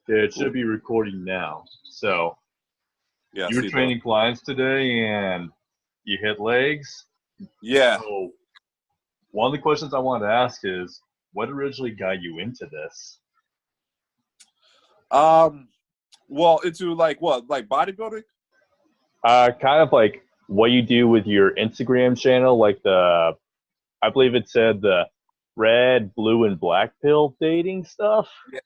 Yeah, it should be recording now. So Yeah, you were see the training clients today and you hit legs. yeah. So one of the questions I wanted to ask is, what originally got you into this? Well, into like what, like bodybuilding? Kind of like what you do with your Instagram channel, like I believe it said the red, blue, and black pill dating stuff. Yeah.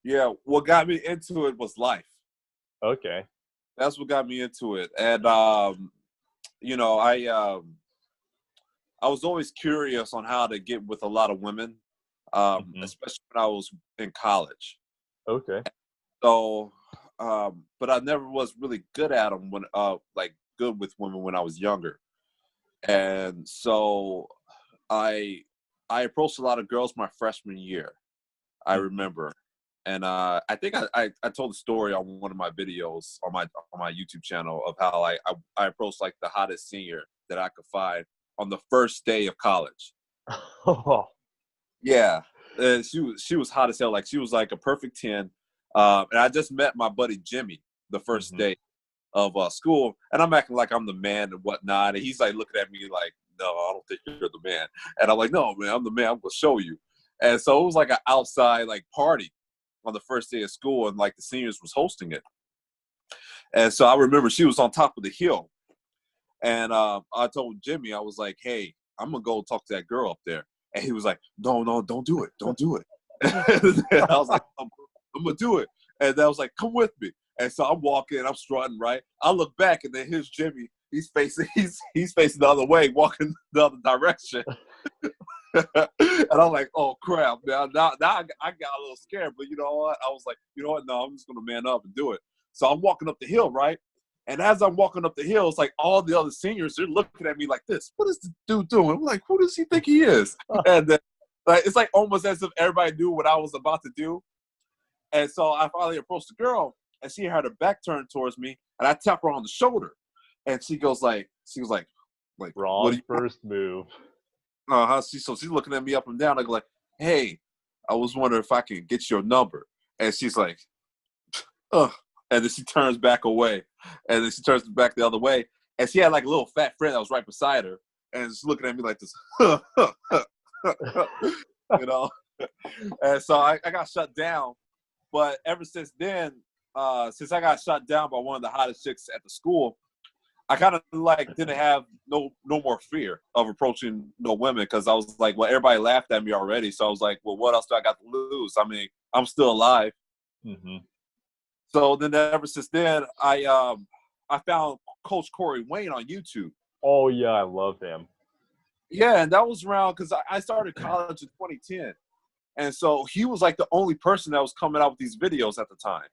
Yeah. What got me into it was life. Okay. That's what got me into it, and you know, I was always curious on how to get with a lot of women, Hmm. especially when I was in college. Okay. So, but I never was really good at them when, like, good with women when I was younger. And so, I I approached a lot of girls my freshman year. I Hmm. remember, and I think I told the story on one of my videos on my YouTube channel of how I approached like the hottest senior that I could find on the first day of college. Oh. Yeah, she was hot as hell. Like she was like a perfect 10. And I just met my buddy Jimmy the first Hmm. day of school, and I'm acting like I'm the man and whatnot. And he's like looking at me like, "No, I don't think you're the man." And I'm like, "No, man, I'm the man. I'm gonna show you." And so it was like an outside like party on the first day of school, and like the seniors was hosting it. And so I remember she was on top of the hill, and I told Jimmy, I was like, "Hey, I'm gonna go talk to that girl up there." And he was like, "No, no, don't do it, don't do it." And I was like, I'm gonna do it." And I was like, "Come with me." And so I'm walking, I'm strutting, right? I look back, and then here's Jimmy. He's facing, he's facing the other way, walking the other direction. And I'm like, "Oh crap, man!" Now I got a little scared, but you know what? I was like, "You know what? No, I'm just gonna man up and do it." So I'm walking up the hill, right? And as I'm walking up the hill, it's like all the other seniors, they're looking at me like this. What is the dude doing? I'm like, who does he think he is? And then, like, it's like almost as if everybody knew what I was about to do. And so I finally approached the girl, and she had her back turned towards me, and I tap her on the shoulder, and she was like, "What do Wrong you want?" first move. So she's looking at me up and down. I go like, "Hey, I was wondering if I can get your number." And she's like, "Ugh." And then she turns back away, and then she turns back the other way, and she had like a little fat friend that was right beside her, and she's looking at me like this, you know. And so I got shut down. But ever since then, since I got shot down by one of the hottest chicks at the school, I kind of like didn't have no more fear of approaching no women, because I was like, well, everybody laughed at me already, so I was like, well, what else do I got to lose? I mean, I'm still alive. Hmm. So then, ever since then, I found Coach Corey Wayne on YouTube. Oh yeah, I love him. Yeah, and that was around because I started college in 2010, and so he was like the only person that was coming out with these videos at the time.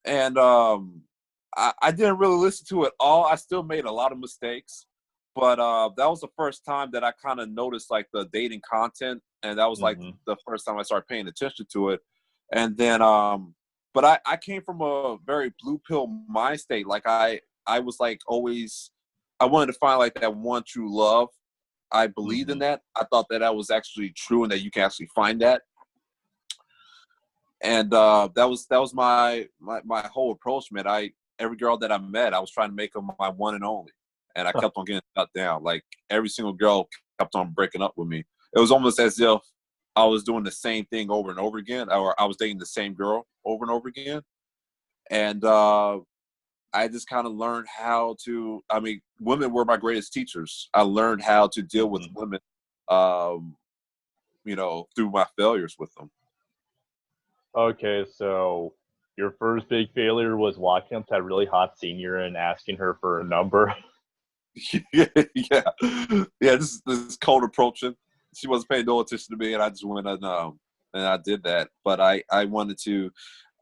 And I didn't really listen to it all. I still made a lot of mistakes, but that was the first time that I kind of noticed like the dating content, and that was like Hmm. the first time I started paying attention to it. And then, but I came from a very blue pill mind state. Like I was like always, I wanted to find like that one true love. I believed in Hmm. that. I thought that that was actually true and that you can actually find that. And that was my whole approach, man. Every girl that I met, I was trying to make them my one and only, and I kept on getting shut down. Like every single girl kept on breaking up with me. It was almost as if I was doing the same thing over and over again, or I was dating the same girl over and over again. And I just kind of learned how to. I mean, women were my greatest teachers. I learned how to deal with Hmm. women, through my failures with them. Okay, so your first big failure was walking up to that really hot senior and asking her for a number. Yeah, yeah, yeah. This cold approaching. She wasn't paying no attention to me, and I just went and I did that. But I wanted to.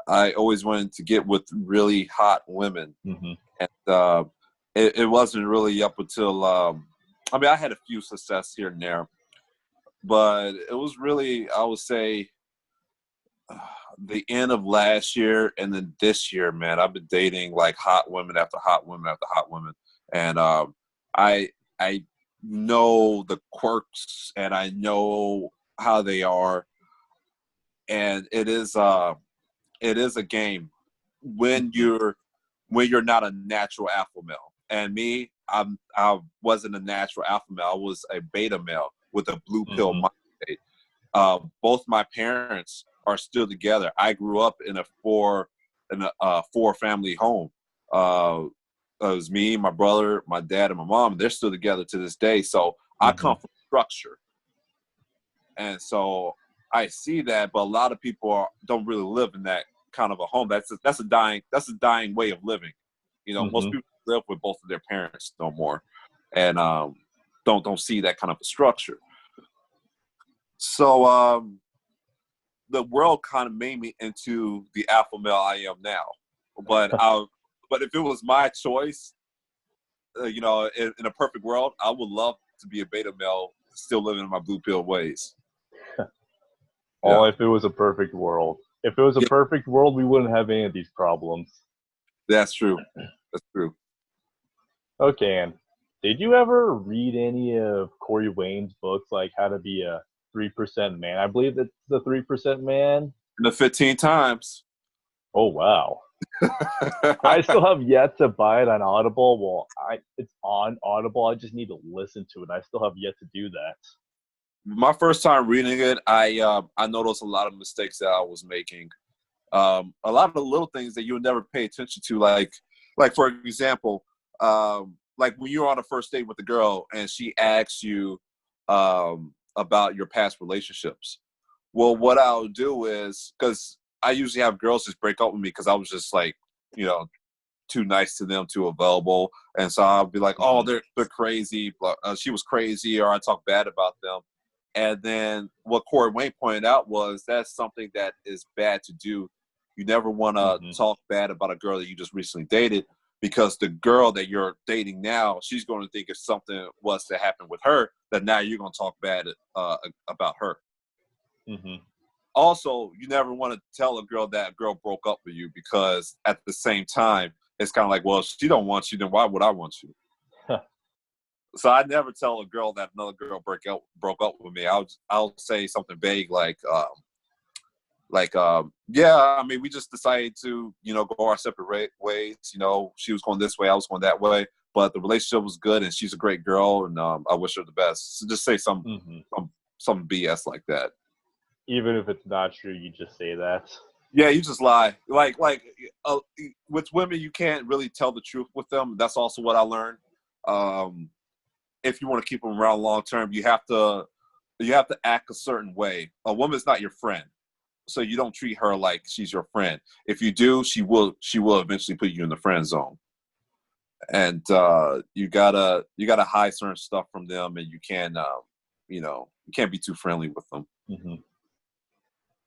I always wanted to get with really hot women, Hmm. and it wasn't really up until I mean, I had a few success here and there, but it was really, I would say, the end of last year and then this year, man. I've been dating like hot women after hot women after hot women, and I I know the quirks and I know how they are, and it is a game when you're not a natural alpha male. And me, I wasn't a natural alpha male. I was a beta male with a blue pill mind state. Both my parents are still together. I grew up in a four family home. It was me, my brother, my dad, and my mom. They're still together to this day. So I come from structure, and so I see that. But a lot of people don't really live in that kind of a home. That's a dying way of living. You know, most people live with both of their parents no more, and don't see that kind of a structure. So the world kind of made me into the alpha male I am now. But if it was my choice, you know, in a perfect world, I would love to be a beta male, still living in my blue pill ways. Oh, if it was a perfect world. If it was a perfect world, we wouldn't have any of these problems. That's true. That's true. Okay, and did you ever read any of Corey Wayne's books, like How to Be a 3% Man? I believe it's the 3% Man. The 15 times. Oh, wow. I still have yet to buy it on Audible. Well, it's on Audible. I just need to listen to it. I still have yet to do that. My first time reading it, I noticed a lot of mistakes that I was making. A lot of the little things that you would never pay attention to, like for example, like when you're on a first date with a girl and she asks you about your past relationships. Well, what I'll do is, because I usually have girls just break up with me because I was just like, you know, too nice to them, too available. And so I'll be like, oh, they're crazy. She was crazy, or I talk bad about them. And then what Corey Wayne pointed out was that's something that is bad to do. You never want to talk bad about a girl that you just recently dated, because the girl that you're dating now, she's going to think if something was to happen with her, that now you're going to talk bad about her. Also, you never want to tell a girl that a girl broke up with you, because at the same time, it's kind of like, well, if she don't want you, then why would I want you? So I never tell a girl that another girl broke up with me. I'll say something vague like, yeah, I mean, we just decided to, you know, go our separate ways. You know, she was going this way, I was going that way, but the relationship was good, and she's a great girl, and I wish her the best. So just say some BS like that. Even if it's not true, you just say that. Yeah, you just lie. Like with women, you can't really tell the truth with them. That's also what I learned. If you want to keep them around long term, you have to act a certain way. A woman's not your friend, so you don't treat her like she's your friend. If you do, she will eventually put you in the friend zone. And you gotta hide certain stuff from them, and you can't be too friendly with them.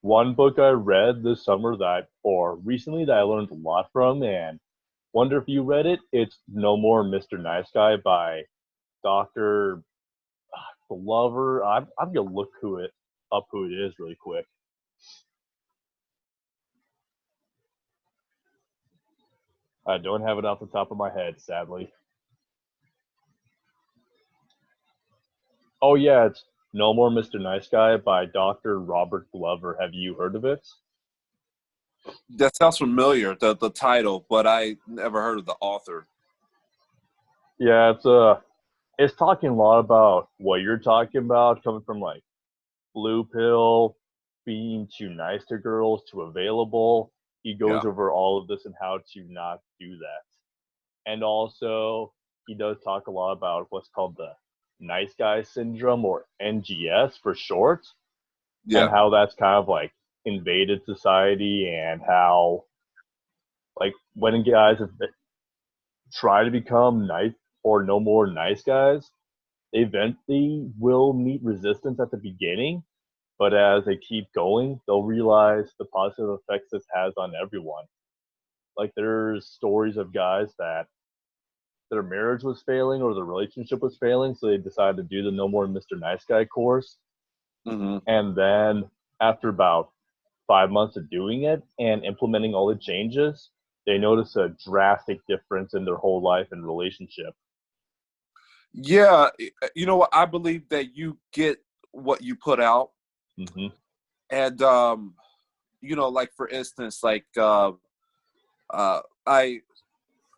One book I read this summer recently that I learned a lot from, and wonder if you read it. It's No More Mr. Nice Guy by Dr. Glover. I'm gonna look who it is really quick. I don't have it off the top of my head, sadly. Oh yeah, it's No More Mr. Nice Guy by Dr. Robert Glover. Have you heard of it? That sounds familiar, the title, but I never heard of the author. Yeah, it's talking a lot about what you're talking about, coming from like blue pill, being too nice to girls, too available. He goes over all of this and how to not do that. And also, he does talk a lot about what's called the nice guy syndrome, or NGS for short, and how that's kind of like invaded society, and how like when guys have try to become nice or no more nice guys, they eventually will meet resistance at the beginning, but as they keep going, they'll realize the positive effects this has on everyone. Like there's stories of guys that their marriage was failing or their relationship was failing, so they decided to do the No More Mr. Nice Guy course. And then after about 5 months of doing it and implementing all the changes, they notice a drastic difference in their whole life and relationship. Yeah, you know what? I believe that you get what you put out. And you know, like for instance, like I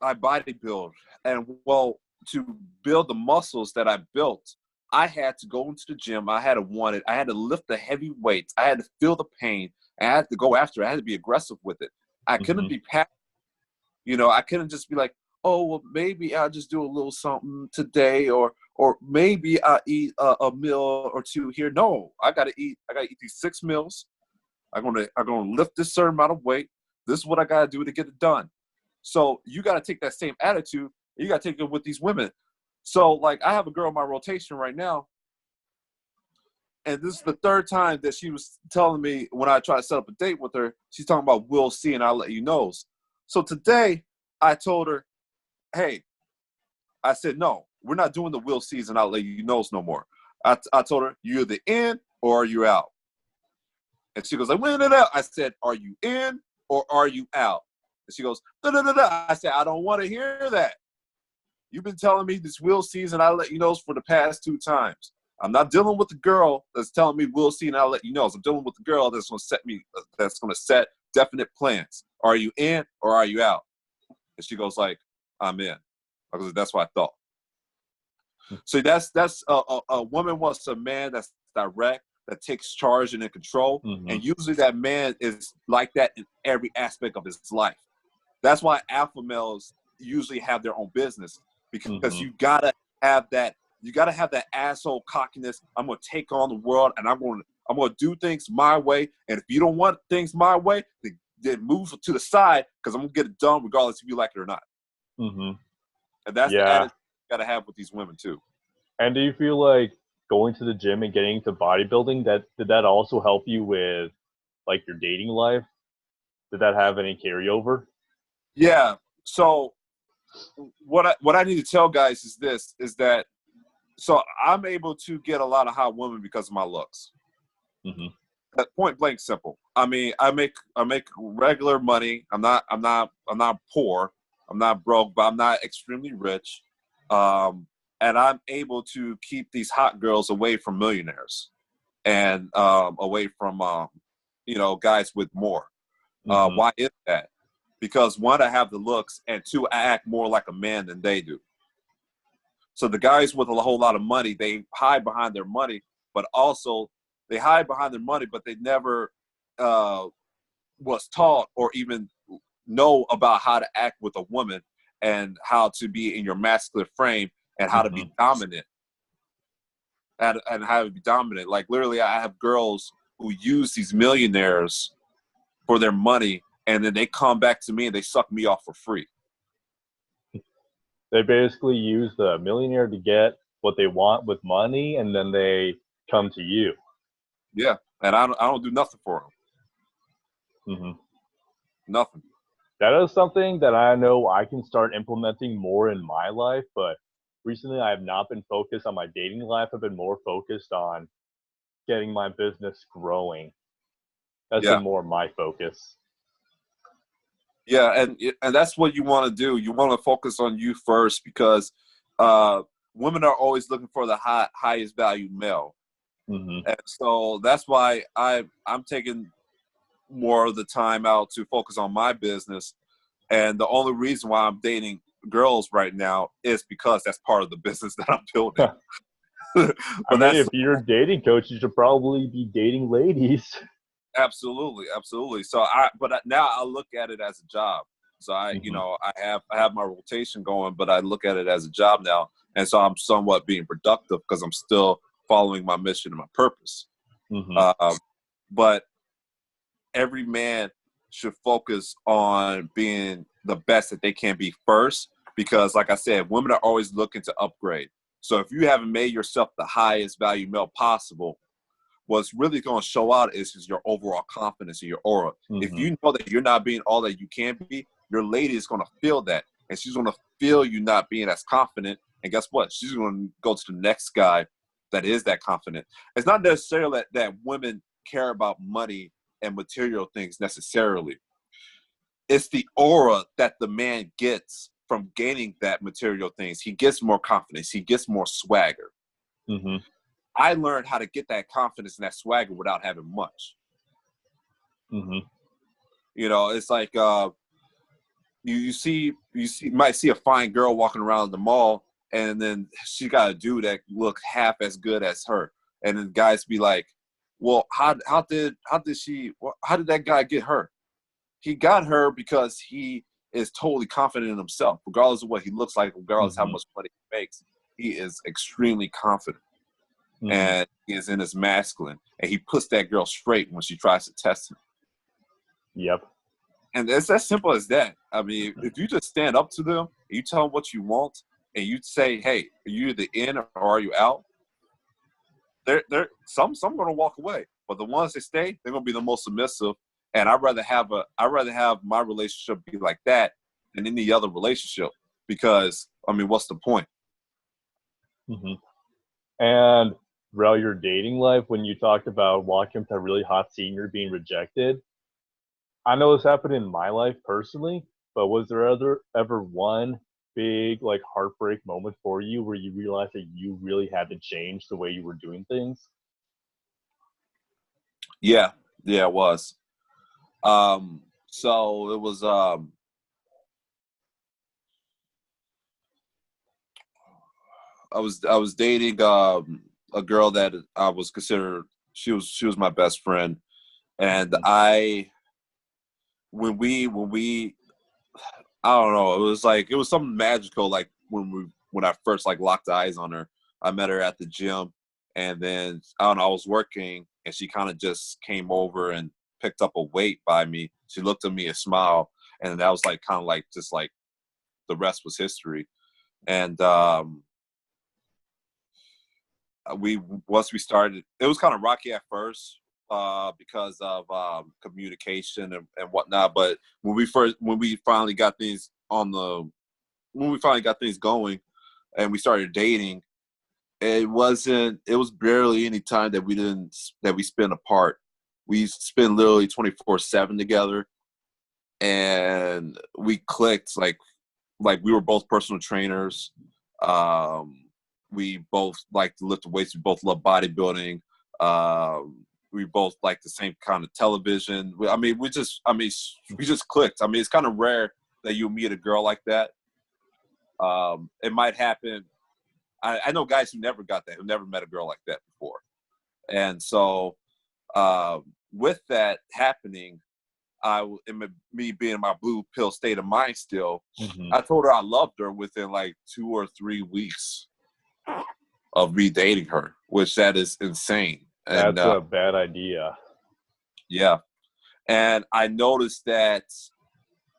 bodybuild, and well, to build the muscles that I built, I had to go into the gym. I had to want it. I had to lift the heavy weights. I had to feel the pain. I had to go after it. I had to be aggressive with it. I couldn't be passive. You know, I couldn't just be like, oh, well, maybe I'll just do a little something today, or maybe I'll eat a meal or two here. No, I gotta eat these 6 meals. I'm gonna lift this certain amount of weight. This is what I gotta do to get it done. So you gotta take that same attitude. You gotta take it with these women. So like I have a girl in my rotation right now, and this is the 3rd time that she was telling me when I try to set up a date with her, she's talking about we'll see and I'll let you know. So today I told her, hey, I said, no, we're not doing the we'll sees and I'll let you know no more. I told her, you're either in or you're out. And she goes, like, when it out? I said, are you in or are you out? And she goes, da, da, da, da. I said, I don't want to hear that. You've been telling me this we'll sees and I'll let you know for the past 2 times. I'm not dealing with the girl that's telling me we'll see and I'll let you know. I'm dealing with the girl that's going to set definite plans. Are you in or are you out? And she goes like, I'm in. I was like, that's what I thought. So that's a woman wants a man that's direct, that takes charge and in control. And usually that man is like that in every aspect of his life. That's why alpha males usually have their own business, because you gotta have that. You gotta have that asshole cockiness. I'm gonna take on the world, and I'm gonna do things my way. And if you don't want things my way, then move to the side, because I'm gonna get it done regardless if you like it or not. And that's the attitude you gotta have with these women too. And do you feel like going to the gym and getting into bodybuilding, did that also help you with like your dating life? Did that have any carryover? Yeah. So what I need to tell guys is this, is that so I'm able to get a lot of hot women because of my looks. Point blank simple. I mean, I make regular money. I'm not poor. I'm not broke, but I'm not extremely rich. And I'm able to keep these hot girls away from millionaires and away from guys with more. Why is that? Because 1, I have the looks, and 2, I act more like a man than they do. So the guys with a whole lot of money, they hide behind their money, but also they hide behind their money, but they never was taught or even know about how to act with a woman and how to be in your masculine frame and how to be dominant. And how to be dominant. Like literally, I have girls who use these millionaires for their money, and then they come back to me and they suck me off for free. They basically use the millionaire to get what they want with money, and then they come to you. Yeah, and I don't do nothing for them. Nothing. That is something that I know I can start implementing more in my life, but recently I have not been focused on my dating life. I've been more focused on getting my business growing. That's been more my focus. Yeah, and that's what you want to do. You want to focus on you first, because women are always looking for the highest value male. And so that's why I'm taking more of the time out to focus on my business. And the only reason why I'm dating girls right now is because that's part of the business that I'm building. I mean, if you're a dating coach, you should probably be dating ladies. Absolutely. So now I look at it as a job. So I have my rotation going, but I look at it as a job now. And so I'm somewhat being productive because I'm still following my mission and my purpose. But every man should focus on being the best that they can be first, because like I said, women are always looking to upgrade. So if you haven't made yourself the highest value male possible, what's really going to show out is your overall confidence in your aura. If you know that you're not being all that you can be, your lady is going to feel that, and she's going to feel you not being as confident. And guess what? She's going to go to the next guy that is that confident. It's not necessarily that women care about money and material things necessarily. It's the aura that the man gets from gaining that material things. He gets more confidence. He gets more swagger. I learned how to get that confidence and that swagger without having much. You know, it's like you might see a fine girl walking around the mall, and then she got a dude that look half as good as her, and then guys be like, well, how did that guy get her? He got her because he is totally confident in himself, regardless of what he looks like, regardless how much money he makes. He is extremely confident, and he is in his masculine, and he puts that girl straight when she tries to test him. Yep. And it's as simple as that. I mean, if you just stand up to them, you tell them what you want, and you say, "Hey, are you either in or are you out?" Some going to walk away, but the ones that stay, they're going to be the most submissive. And I'd rather have my relationship be like that than any other relationship, because I mean, what's the point? And throughout your dating life, when you talked about walking up to a really hot senior being rejected, I know this happened in my life personally, but was there ever one big like heartbreak moment for you where you realized that you really had to change the way you were doing things? Yeah, it was. So it was. I was dating a girl that I was considered. She was my best friend, and when we I don't know, it was something magical. Like when I first like locked eyes on her, I met her at the gym, and then I don't know, I was working, and she kind of just came over and picked up a weight by me. She looked at me and smiled, and that was like kind of like just like the rest was history. And once we started, it was kind of rocky at first because of communication and whatnot. But when we finally got things going, and we started dating, it was barely any time that we spent apart. We spent literally 24/7 together, and we clicked like we were both personal trainers. We both like to lift weights. We both love bodybuilding. We both like the same kind of television. We just clicked. I mean, it's kind of rare that you meet a girl like that. It might happen. I know guys who never got that, who never met a girl like that before. And so with that happening, me being in my blue pill state of mind still, I told her I loved her within like 2 or 3 weeks of me dating her, which that is insane. That's a bad idea. Yeah. And I noticed that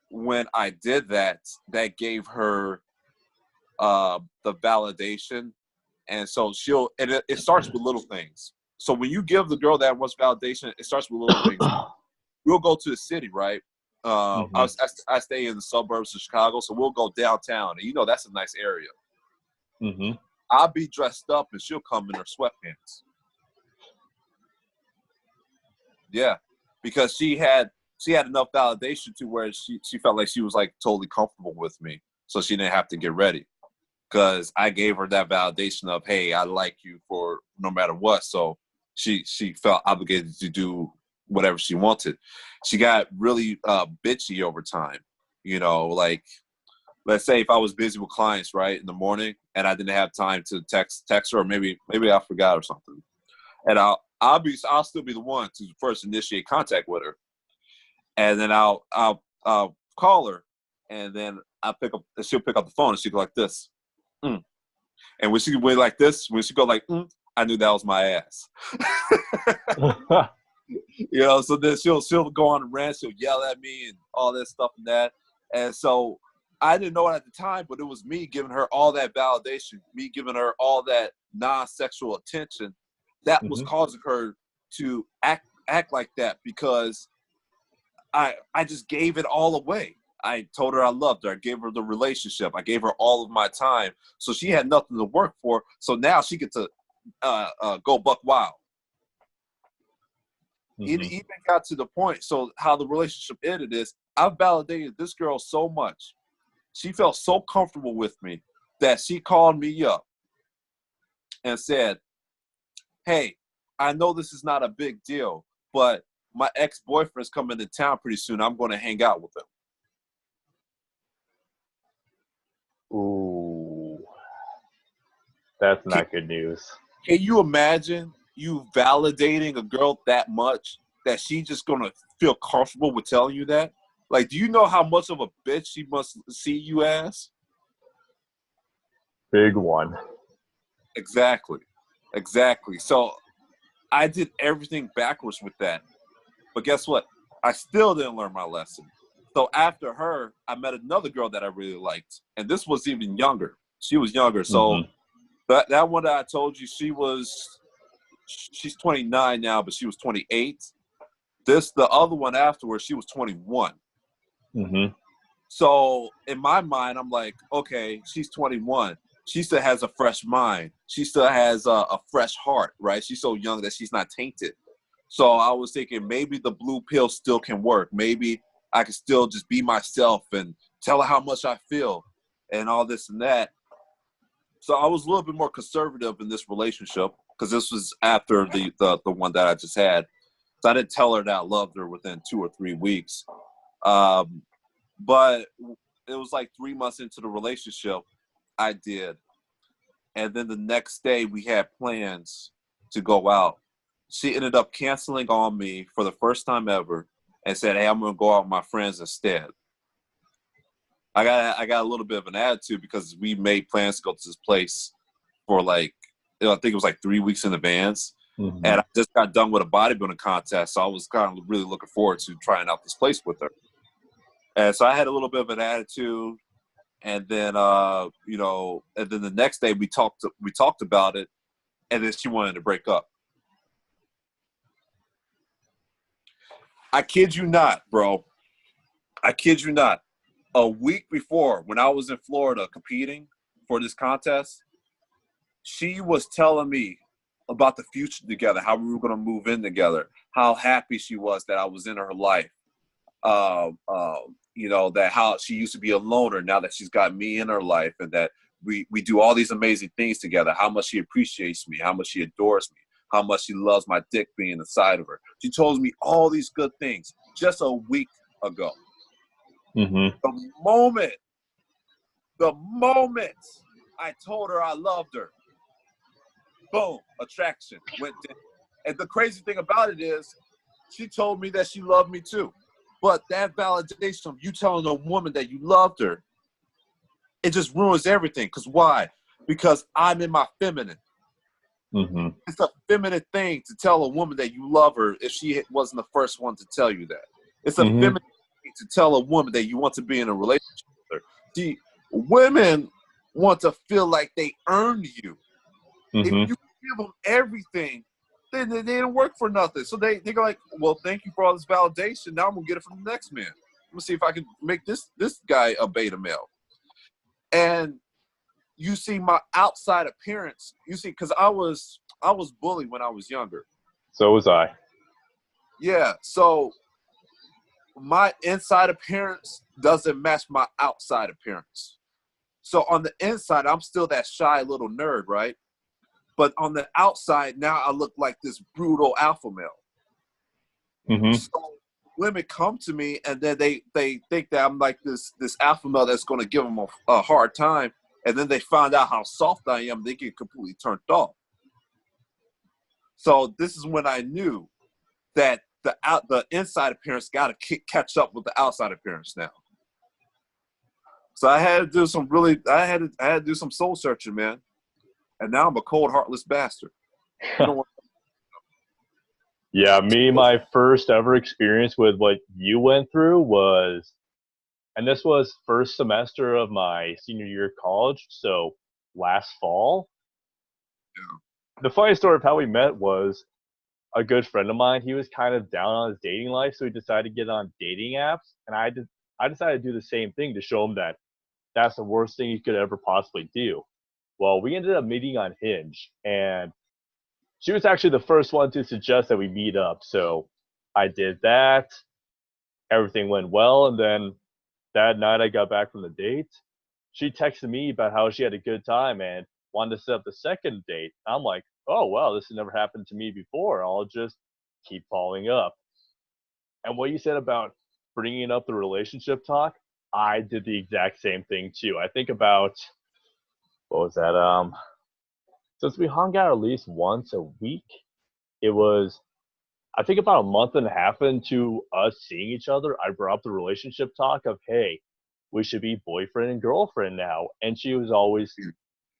when I did that, that gave her the validation. And so it starts with little things. So when you give the girl that much validation, it starts with little things. We'll go to the city, right? I stay in the suburbs of Chicago, so we'll go downtown. And that's a nice area. I'll be dressed up, and she'll come in her sweatpants. Yeah, because she had enough validation to where she felt like she was like totally comfortable with me, so she didn't have to get ready. Because I gave her that validation of, hey, I like you for no matter what. So she felt obligated to do whatever she wanted. She got really bitchy over time. Like, let's say if I was busy with clients, right, in the morning, and I didn't have time to text her, or maybe I forgot or something, and I'll still be the one to first initiate contact with her, and then I'll call her, and then she'll pick up the phone, and she'll go like this. And when she went like this, when she go like, I knew that was my ass. So then she'll go on a rant, she'll yell at me and all that stuff and that. And so I didn't know it at the time, but it was me giving her all that validation, me giving her all that non-sexual attention that was causing her to act like that, because I just gave it all away. I told her I loved her. I gave her the relationship. I gave her all of my time. So she had nothing to work for. So now she gets to go buck wild. It even got to the point, so how the relationship ended is, I've validated this girl so much. She felt so comfortable with me that she called me up and said, hey, I know this is not a big deal, but my ex-boyfriend's coming to town pretty soon. I'm going to hang out with him. Ooh, that's not good news. Can you imagine you validating a girl that much that she's just going to feel comfortable with telling you that? Like, do you know how much of a bitch she must see you as? Big one. Exactly. So I did everything backwards with that. But guess what? I still didn't learn my lesson. So after her, I met another girl that I really liked. And this was even younger. She was younger. So that one that I told you, she's 29 now, but she was 28. The other one afterwards, she was 21. So in my mind, I'm like, okay, she's 21. She still has a fresh mind. She still has a fresh heart, right? She's so young that she's not tainted. So I was thinking maybe the blue pill still can work. Maybe I can still just be myself and tell her how much I feel and all this and that. So I was a little bit more conservative in this relationship because this was after the one that I just had. So I didn't tell her that I loved her within 2 or 3 weeks. But it was like 3 months into the relationship, I did. And then the next day we had plans to go out. She ended up canceling on me for the first time ever and said, hey, I'm going to go out with my friends instead. I got a little bit of an attitude because we made plans to go to this place for like, I think it was like 3 weeks in advance. And I just got done with a bodybuilding contest. So I was kind of really looking forward to trying out this place with her. And so I had a little bit of an attitude. And then, and then the next day we talked about it. And then she wanted to break up. I kid you not, bro. I kid you not. A week before, when I was in Florida competing for this contest, she was telling me about the future together, how we were going to move in together, how happy she was that I was in her life. That how she used to be a loner, now that she's got me in her life, and that we do all these amazing things together, how much she appreciates me, how much she adores me, how much she loves my dick being inside of her. She told me all these good things just a week ago. The moment I told her I loved her, boom, attraction went down. And the crazy thing about it is, she told me that she loved me too. But that validation of you telling a woman that you loved her, it just ruins everything. Because why? Because I'm in my feminine. It's a feminine thing to tell a woman that you love her if she wasn't the first one to tell you that. It's a feminine thing to tell a woman that you want to be in a relationship with her. See, women want to feel like they earned you. If you give them everything, then they didn't work for nothing. So they go like, well, thank you for all this validation. Now I'm going to get it from the next man. I'm going to see if I can make this guy a beta male. And you see my outside appearance. You see, because I was bullied when I was younger. So was I. Yeah. So my inside appearance doesn't match my outside appearance. So on the inside, I'm still that shy little nerd, right? But on the outside, now I look like this brutal alpha male. So women come to me, and then they think that I'm like this alpha male that's going to give them a hard time. And then they find out how soft I am. They get completely turned off. So this is when I knew that the inside appearance got to catch up with the outside appearance now. So I had to do some I had to do some soul searching, man. And now I'm a cold, heartless bastard. Yeah, my first ever experience with what you went through was, and this was first semester of my senior year of college, so last fall. Yeah. The funny story of how we met was a good friend of mine. He was kind of down on his dating life, so he decided to get on dating apps, and I decided to do the same thing to show him that that's the worst thing you could ever possibly do. Well, we ended up meeting on Hinge, and she was actually the first one to suggest that we meet up. So I did that. Everything went well, and then that night I got back from the date. She texted me about how she had a good time and wanted to set up the second date. I'm like, oh, wow, this has never happened to me before. I'll just keep following up. And what you said about bringing up the relationship talk, I did the exact same thing too. I think about, what was that? Since we hung out at least once a week, it was, I think about a month and a half into us seeing each other, I brought up the relationship talk of, hey, we should be boyfriend and girlfriend now. And she was always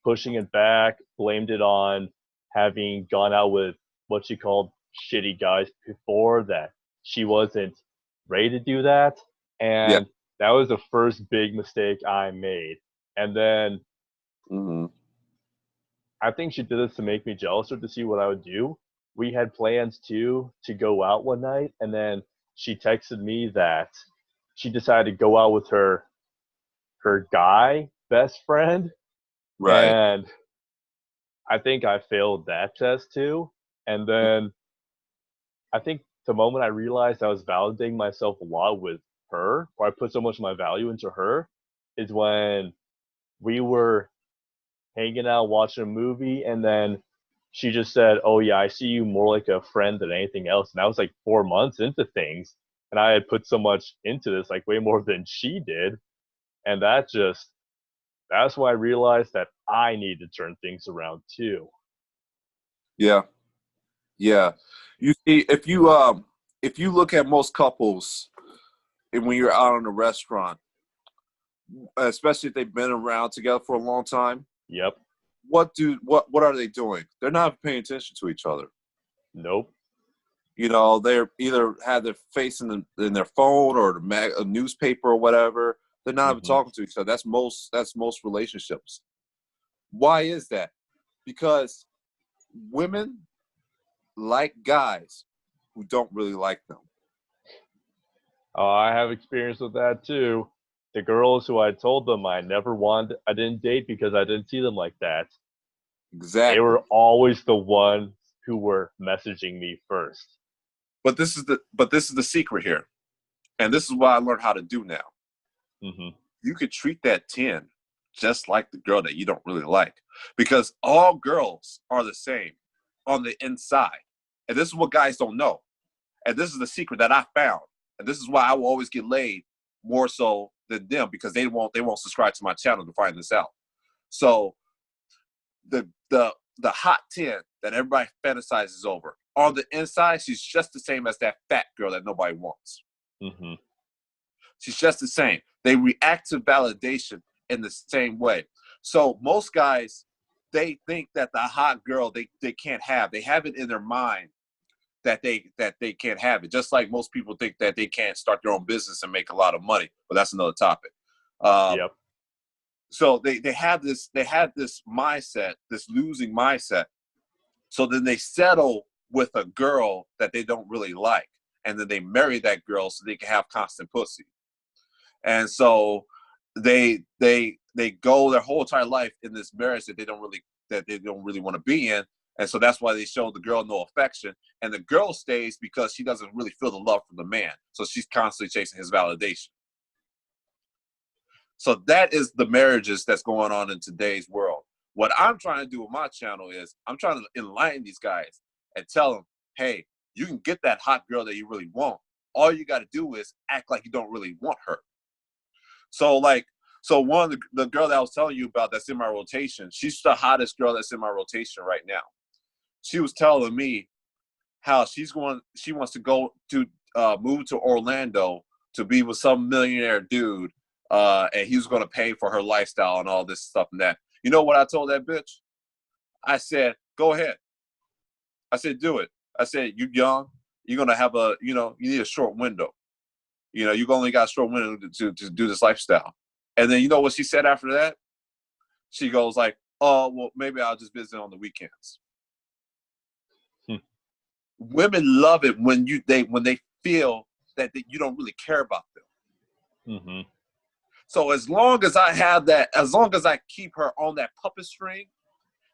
pushing it back, blamed it on having gone out with what she called shitty guys before, that she wasn't ready to do that. Yeah. And that was the first big mistake I made. And then I think she did this to make me jealous or to see what I would do. We had plans too to go out one night, and then she texted me that she decided to go out with her guy best friend, Right. and I think I failed that test too. And then I think the moment I realized I was validating myself a lot with her, or I put so much of my value into her, is when we were hanging out watching a movie, and then she just said, "Oh yeah, I see you more like a friend than anything else." And that was like 4 months into things, and I had put so much into this, like way more than she did, and that's why I realized that I need to turn things around too. Yeah. Yeah. You see, if you look at most couples, and when you're out in a restaurant, especially if they've been around together for a long time, Yep. what are they doing? They're not paying attention to each other. Nope. You know, they're either have their face in their phone or a newspaper or whatever. They're not even Mm-hmm. talking to each other. That's most relationships. Why is that? Because women like guys who don't really like them. I have experience with that too. The girls who I told them I didn't date because I didn't see them like that. They Exactly. were always the ones who were messaging me first. But this is the secret here, and this is what I learned how to do now. Mm-hmm. You could treat that 10 just like the girl that you don't really like, because all girls are the same on the inside, and this is what guys don't know, and this is the secret that I found, and this is why I will always get laid more so than them, because they won't subscribe to my channel to find this out. So the hot 10 that everybody fantasizes over, on the inside, she's just the same as that fat girl that nobody wants. Mm-hmm. She's just the same. They react to validation in the same way. So most guys, they think that the hot girl they can't have. They have it in their mind that they can't have it. Just like most people think that they can't start their own business and make a lot of money. But that's another topic. Yep. So they have this mindset, this losing mindset. So then they settle with a girl that they don't really like, and then they marry that girl so they can have constant pussy. And so they go their whole entire life in this marriage that they don't really want to be in. And so that's why they show the girl no affection, and the girl stays because she doesn't really feel the love from the man. So she's constantly chasing his validation. So that is the marriages that's going on in today's world. What I'm trying to do with my channel is I'm trying to enlighten these guys and tell them, hey, you can get that hot girl that you really want. All you got to do is act like you don't really want her. So one of the girl that I was telling you about that's in my rotation, she's the hottest girl that's in my rotation right now. She was telling me how she wants to go to move to Orlando to be with some millionaire dude, and he was going to pay for her lifestyle and all this stuff and that. You know what I told that bitch? I said, go ahead. I said, do it. I said, you young, you're going to have you need a short window. You've only got a short window to do this lifestyle. And then you know what she said after that? She goes like, oh, well, maybe I'll just visit on the weekends. Women love it when they feel that you don't really care about them. Mm-hmm. So as long as I keep her on that puppet string,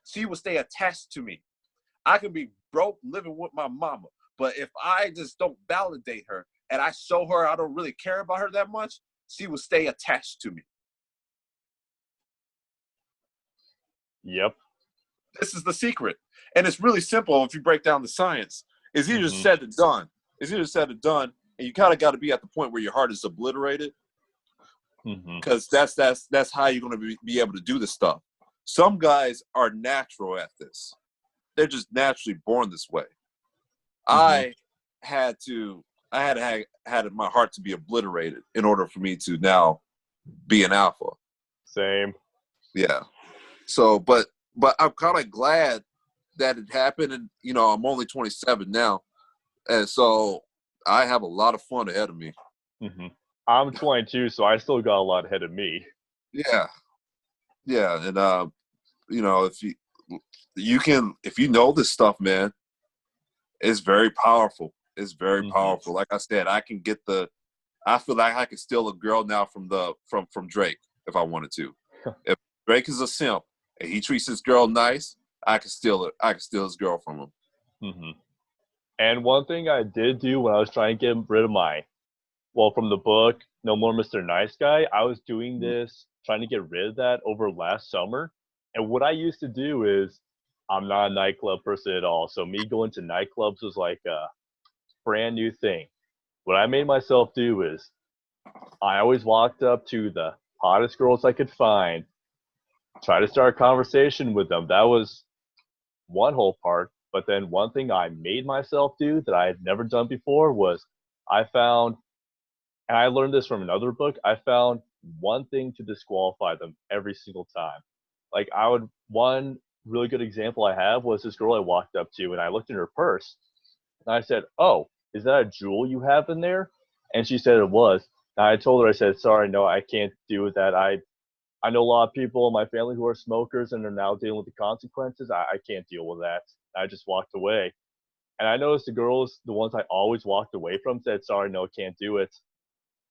she will stay attached to me. I can be broke living with my mama, but if I just don't validate her and I show her I don't really care about her that much, she will stay attached to me. Yep. This is the secret. And it's really simple if you break down the science. It's easier Mm-hmm. said than done. It's easier said than done, and you kind of got to be at the point where your heart is obliterated, because that's how you're going to be able to do this stuff. Some guys are natural at this; they're just naturally born this way. I had my heart to be obliterated in order for me to now be an alpha. Same. Yeah. So, but I'm kind of glad that it happened, and I'm only 27 now, and so I have a lot of fun ahead of me. I'm 22, so I still got a lot ahead of me. Yeah, and if you know this stuff, man, it's very powerful. It's very powerful. Like I said, I feel like I can steal a girl now from Drake if I wanted to. If Drake is a simp and he treats his girl nice, I can steal it. I can steal his girl from him. And one thing I did do when I was trying to get rid of from the book, No More Mr. Nice Guy, I was doing this, trying to get rid of that over last summer. And what I used to do is, I'm not a nightclub person at all. So me going to nightclubs was like a brand new thing. What I made myself do is, I always walked up to the hottest girls I could find, try to start a conversation with them. That was one whole part. But then one thing I made myself do that I had never done before was I found, and I learned this from another book, I found one thing to disqualify them every single time. Like one really good example I have was this girl I walked up to and I looked in her purse and I said, "Oh, is that a jewel you have in there?" And she said it was. And I told her, I said, "Sorry, no, I can't deal with that. I know a lot of people in my family who are smokers and are now dealing with the consequences. I can't deal with that." I just walked away. And I noticed the girls, the ones I always walked away from, said, "Sorry, no, can't do it."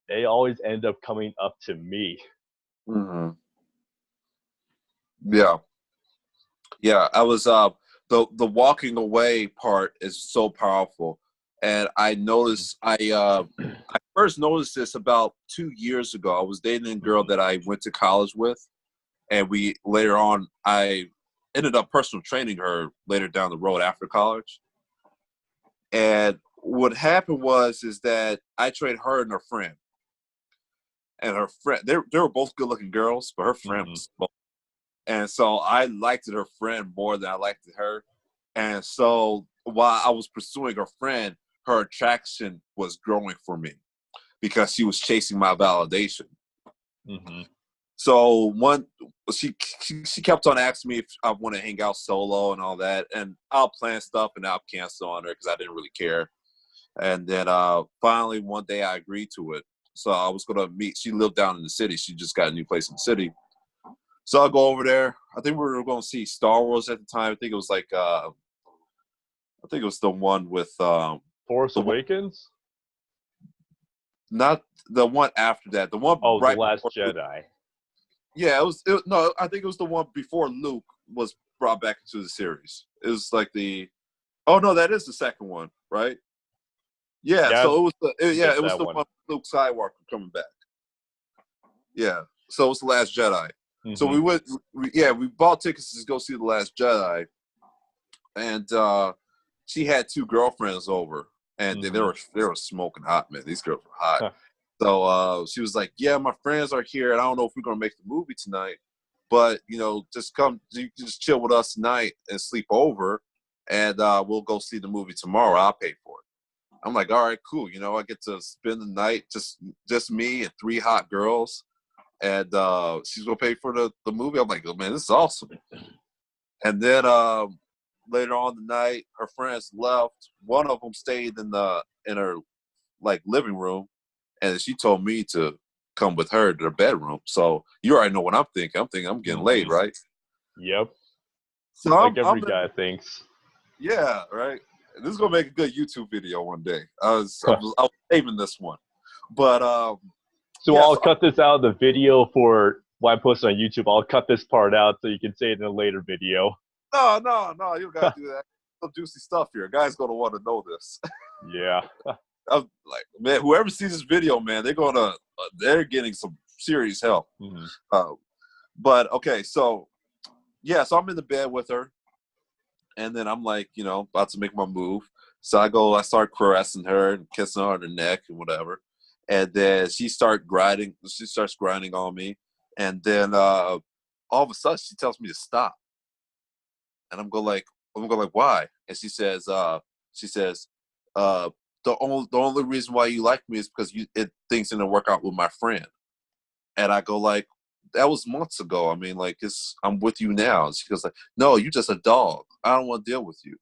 They always end up coming up to me. Yeah. I was the walking away part is so powerful, and I noticed I first noticed this about 2 years ago. I was dating a girl that I went to college with, and later on I ended up personal training her later down the road after college. And what happened is that I trained her and her friend. And her friend, they were both good looking girls, but her friend was smoking. And so I liked her friend more than I liked her. And so while I was pursuing her friend, her attraction was growing for me because she was chasing my validation. So she kept on asking me if I want to hang out solo and all that, and I'll plan stuff and I'll cancel on her because I didn't really care. And then finally one day I agreed to it. So I was gonna meet. She lived down in the city. She just got a new place in the city. So I'll go over there. I think we were going to see Star Wars at the time. I think it was like I think it was the one with Force Awakens. Not the one after that. The one. Oh, right, The Last Jedi. Yeah, no, I think it was the one before Luke was brought back into the series. It was like oh no, that is the second one, right? Yeah, so it was the one with Luke Skywalker coming back. Yeah, so it was The Last Jedi. So we bought tickets to go see The Last Jedi, and she had two girlfriends over, and they were smoking hot, man. These girls were hot. So she was like, "Yeah, my friends are here, and I don't know if we're gonna make the movie tonight, but just come, you can just chill with us tonight and sleep over, and we'll go see the movie tomorrow. I'll pay for it." I'm like, "All right, cool. I get to spend the night just me and three hot girls, and she's gonna pay for the movie." I'm like, "Oh man, this is awesome." And then later on the night, her friends left. One of them stayed in her living room. And she told me to come with her to their bedroom. So you already know what I'm thinking. I'm thinking I'm getting laid, right? Yep. So like every guy thinks. Yeah, right. This is gonna make a good YouTube video one day. I was saving this one, but So I'll cut this out of the video for when I post it on YouTube. I'll cut this part out so you can say it in a later video. No, you don't gotta do that. Some juicy stuff here. Guys gonna want to know this. Yeah. I'm like, man, whoever sees this video, man, they're getting some serious help. But okay, so I'm in the bed with her, and then I'm like, about to make my move. So I start caressing her and kissing her on the neck and whatever. And then she starts grinding on me. And then all of a sudden she tells me to stop. And I'm going like, why? And she says, she says, the only reason why you like me is because things didn't work out with my friend. And I go like, that was months ago. I mean, like, I'm with you now. And she goes like, no, you just a dog. I don't want to deal with you.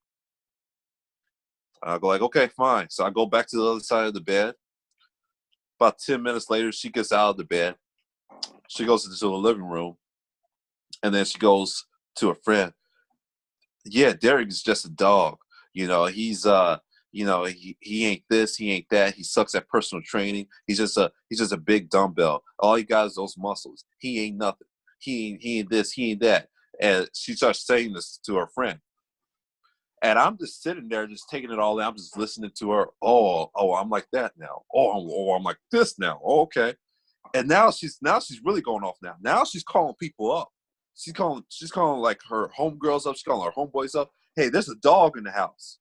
I go like, okay, fine. So I go back to the other side of the bed. About 10 minutes later, she gets out of the bed. She goes into the living room. And then she goes to a friend. Yeah, Derek is just a dog. You know, he ain't this, he ain't that. He sucks at personal training. He's just a big dumbbell. All he got is those muscles. He ain't nothing. He ain't this, he ain't that. And she starts saying this to her friend. And I'm just sitting there, just taking it all in. I'm just listening to her. Oh, I'm like that now. I'm like this now. Oh, okay. And now she's really going off now. Now she's calling people up. She's calling like her homegirls up. She's calling her homeboys up. Hey, there's a dog in the house.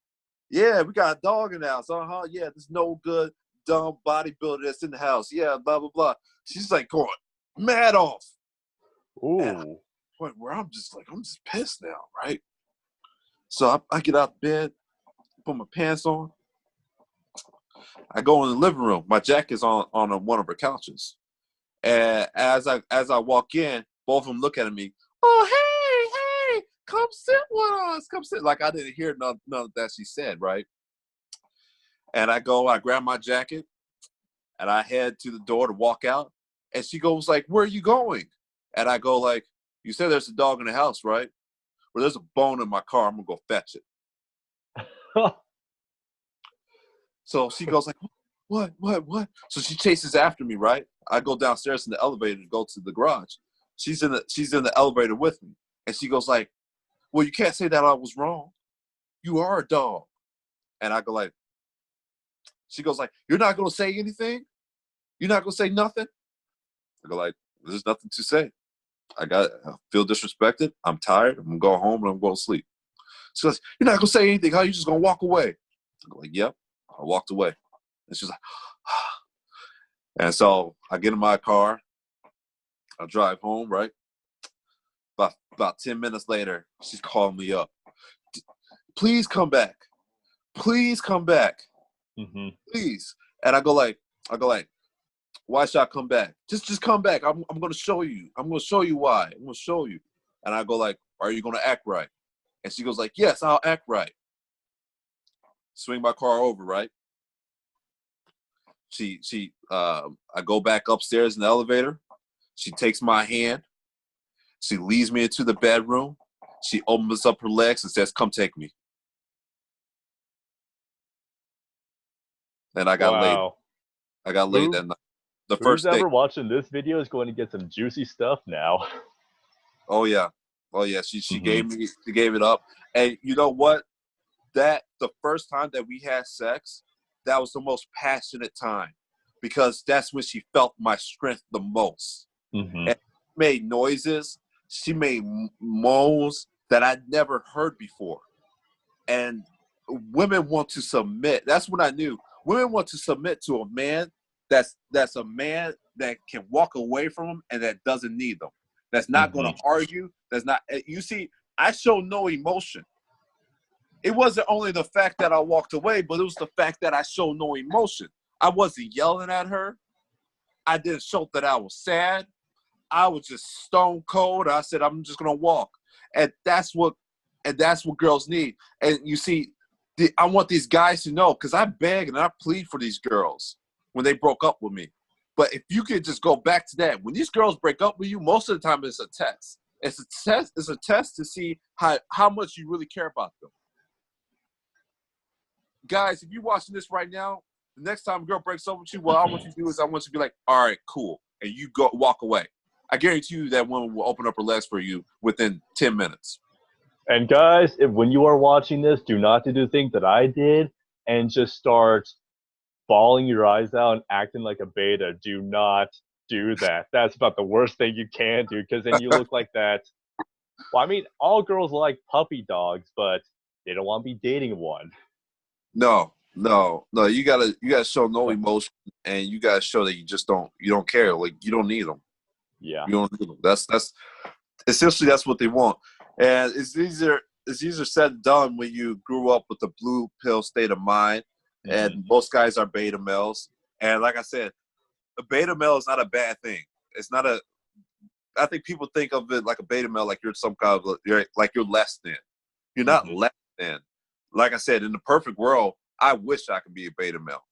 Yeah, we got a dog in the house. Yeah, there's no good dumb bodybuilder that's in the house. Yeah, blah blah blah. She's like going mad off. Ooh. And point where I'm just pissed now, right? So I get out of bed, put my pants on. I go in the living room. My jacket's on one of her couches. And as I walk in, both of them look at me. Oh, hey, come sit with us. Come sit. Like I didn't hear none of that she said, right? And I grab my jacket, and I head to the door to walk out. And she goes like, where are you going? And I go like, you said there's a dog in the house, right? Well, there's a bone in my car. I'm going to go fetch it. So she goes like, what? So she chases after me, right? I go downstairs in the elevator to go to the garage. She's in the elevator with me. And she goes like, well, you can't say that I was wrong. You are a dog. And I go like, she goes like, you're not going to say anything? You're not going to say nothing? I go like, there's nothing to say. I feel disrespected. I'm tired. I'm going to go home and I'm going to sleep. She goes, you're not going to say anything, huh? You're just going to walk away. I go like, yep. I walked away. And she's like, and so I get in my car. I drive home, right? About 10 minutes later, she's calling me up. Please come back. Please come back. Mm-hmm. Please. And I go like, why should I come back? Just come back. I'm going to show you. I'm going to show you why. I'm going to show you. And I go like, are you going to act right? And she goes like, yes, I'll act right. Swing my car over, right? I go back upstairs in the elevator. She takes my hand. She leads me into the bedroom. She opens up her legs and says, come take me. And I got laid. I got laid that night. The Who's first day. ever watching this video is going to get some juicy stuff now. Oh yeah. She gave it up. And you know what? The first time that we had sex, that was the most passionate time because that's when she felt my strength the most. Mm-hmm. And she made noises. She made moans that I'd never heard before. And women want to submit. That's when I knew women want to submit to a man that's a man that can walk away from them and that doesn't need them. That's not going to argue. That's not. You see, I show no emotion. It wasn't only the fact that I walked away, but it was the fact that I showed no emotion. I wasn't yelling at her. I didn't show that I was sad. I was just stone cold. I said, I'm just going to walk. And that's what girls need. And you see, I want these guys to know, because I beg and I plead for these girls when they broke up with me. But if you could just go back to that, when these girls break up with you, most of the time it's a test. It's a test to see how much you really care about them. Guys, if you're watching this right now, the next time a girl breaks up with you, what I want you to do is I want you to be like, all right, cool. And you go walk away. I guarantee you that woman will open up her legs for you within 10 minutes. And guys, when you are watching this, do not do the thing that I did and just start bawling your eyes out and acting like a beta. Do not do that. That's about the worst thing you can do, because then you look like that. Well, I mean, all girls like puppy dogs, but they don't want to be dating one. No. You gotta show no emotion, and you gotta show that you don't care. Like, you don't need them. Yeah. You don't need them. That's essentially that's what they want. And it's easier said than done when you grew up with the blue pill state of mind. Mm-hmm. And most guys are beta males. And like I said, a beta male is not a bad thing. It's not a. I think people think of it like a beta male, like you're some kind of you're less than. You're not Mm-hmm. less than. Like I said, in the perfect world, I wish I could be a beta male.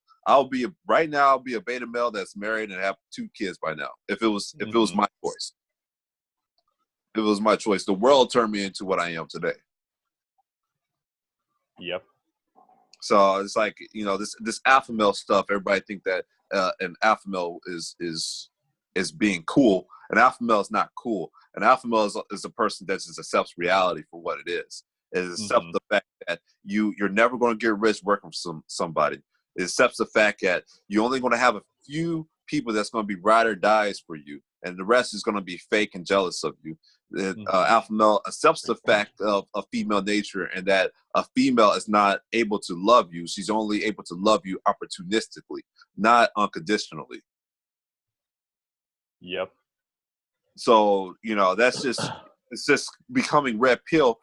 Right now. I'll be a beta male that's married and have 2 kids by now. If it was Mm-hmm. my choice, if it was my choice, the world turned me into what I am today. Yep. So it's like, this alpha male stuff. Everybody think that an alpha male is being cool. An alpha male is not cool. An alpha male is a person that just accepts reality for what it is. It accepts Mm-hmm. the fact that you're never going to get rich working for somebody. It accepts the fact that you're only going to have a few people that's going to be ride or dies for you, and the rest is going to be fake and jealous of you. The Mm-hmm. alpha male accepts the fact of female nature, and that a female is not able to love you. She's only able to love you opportunistically, not unconditionally. Yep. So, it's just becoming red pill.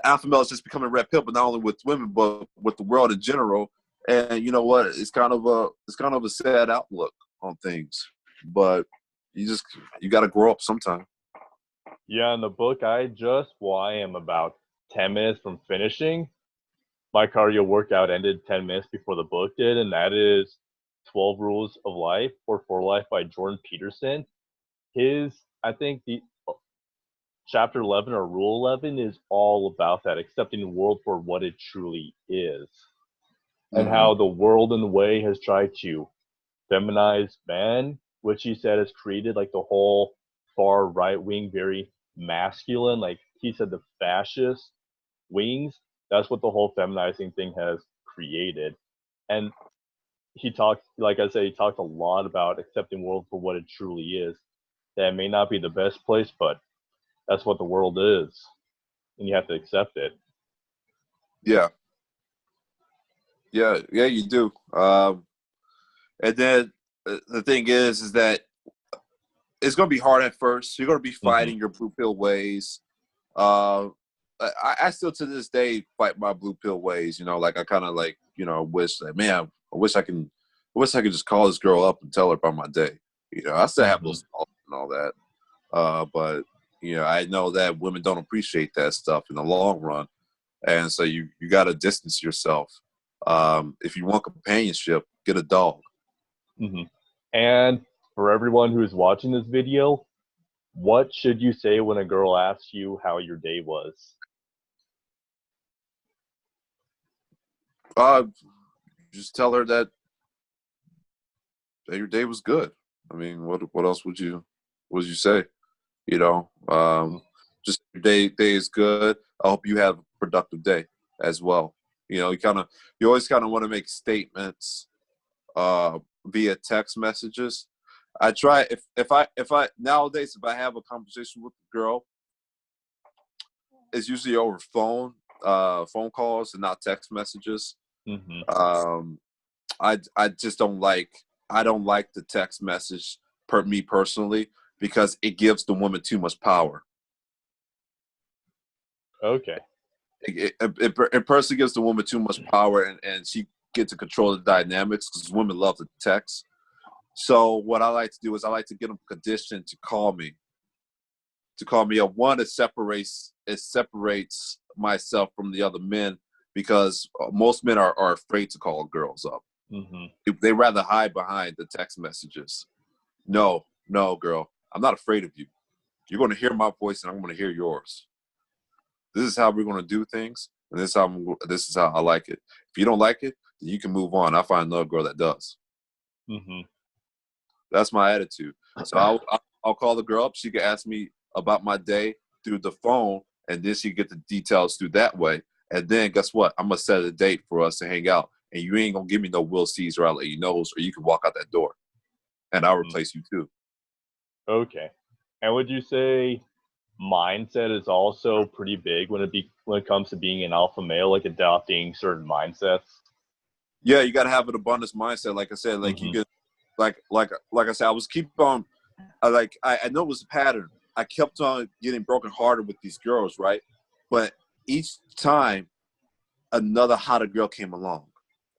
Alpha male is just becoming red pill, but not only with women, but with the world in general. And you know what? It's kind of a sad outlook on things. But you got to grow up sometime. Yeah, in the book I am about 10 minutes from finishing. My cardio workout ended 10 minutes before the book did, and that is 12 Rules of Life or For Life by Jordan Peterson. I think the chapter 11 or rule 11 is all about that, accepting the world for what it truly is. And Mm-hmm. how the world in the way has tried to feminize men, which he said has created like the whole far right wing, very masculine, like he said, the fascist wings. That's what the whole feminizing thing has created. And he talked, like I said, he talked a lot about accepting the world for what it truly is. That may not be the best place, but that's what the world is, and you have to accept it. Yeah. Yeah. Yeah, you do. And then the thing is that it's going to be hard at first. You're going to be Mm-hmm. fighting your blue pill ways. Uh, I still to this day fight my blue pill ways. Like I kind of wish that, man. I wish I could just call this girl up and tell her about my day. I still have Mm-hmm. those thoughts and all that. But I know that women don't appreciate that stuff in the long run, and so you got to distance yourself. If you want companionship, get a dog. Mm-hmm. And for everyone who is watching this video, what should you say when a girl asks you how your day was? Uh, just tell her that your day was good. I mean, what else would you say? Mm-hmm. Just your day is good. I hope you have a productive day as well. You always kind of want to make statements via text messages. I try if I nowadays, if I have a conversation with a girl, it's usually over phone calls and not text messages. Mm-hmm. Um, I just I don't like the text message me personally, because it gives the woman too much power. Okay. It personally gives the woman too much power, and she gets to control the dynamics, because women love to text. So what I like to do is I like to get them conditioned to call me. To call me up. One, it separates myself from the other men, because most men are afraid to call girls up. Mm-hmm. They rather hide behind the text messages. No, girl, I'm not afraid of you. You're going to hear my voice, and I'm going to hear yours. This is how we're going to do things, and this is how I like it. If you don't like it, then you can move on. I'll find another girl that does. Mm-hmm. That's my attitude. So I'll call the girl up. She can ask me about my day through the phone, and then she can get the details through that way. And then guess what? I'm going to set a date for us to hang out. And you ain't going to give me no Will C's, or I'll let you know, or you can walk out that door. And I'll Mm-hmm. replace you too. Okay. And would you say mindset is also pretty big when it comes to being an alpha male, like adopting certain mindsets? Yeah, you got to have an abundance mindset. Like I said, like you get, like I said, I was keep on, I know it was a pattern. I kept on getting brokenhearted with these girls, right? But each time, another hotter girl came along.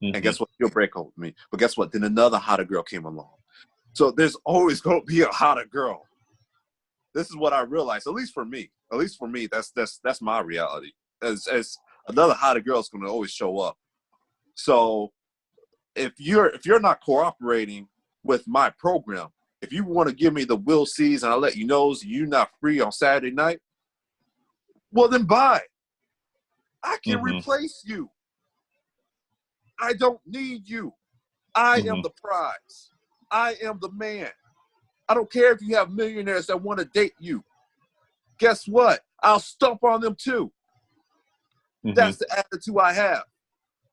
And guess what? She'll break up with me. But guess what? Then another hotter girl came along. So there's always going to be a hotter girl. This is what I realized, at least for me. At least for me, that's my reality. As another hotter girl is going to always show up. So if you're not cooperating with my program, if you want to give me the Will C's and I let you know you're not free on Saturday night, well then bye. I can replace you. I don't need you. I am the prize. I am the man. I don't care if you have millionaires that want to date you. Guess what? I'll stomp on them too. That's the attitude I have.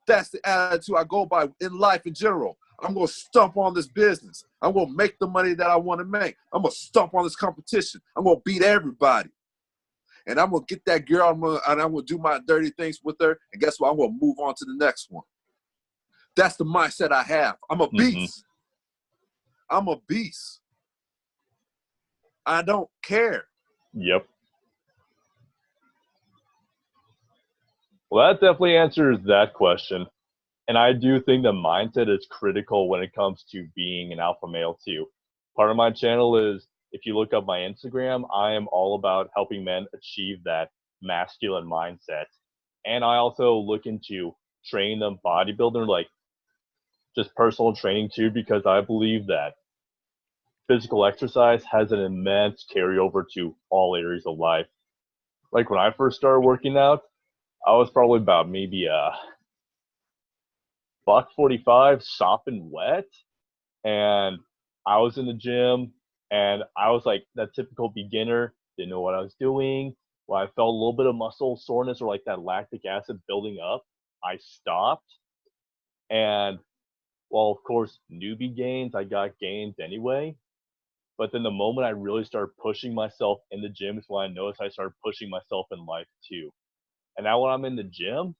That's the attitude I go by in life in general. I'm going to stomp on this business. I'm going to make the money that I want to make. I'm going to stomp on this competition. I'm going to beat everybody. And I'm going to get that girl, and I'm going to do my dirty things with her. And guess what? I'm going to move on to the next one. That's the mindset I have. I'm a beast. I'm a beast. I don't care. Yep. Well, that definitely answers that question. And I do think the mindset is critical when it comes to being an alpha male too. Part of my channel is, if you look up my Instagram, I am all about helping men achieve that masculine mindset. And I also look into training them bodybuilder, like just personal training too, because I believe that physical exercise has an immense carryover to all areas of life. Like when I first started working out, I was probably about maybe $145, soft and wet, and I was in the gym, and I was like that typical beginner, didn't know what I was doing. When I felt a little bit of muscle soreness or like that lactic acid building up, I stopped. And well, of course, newbie gains, I got gains anyway. But then the moment I really started pushing myself in the gym is when I noticed I started pushing myself in life too. And now when I'm in the gym,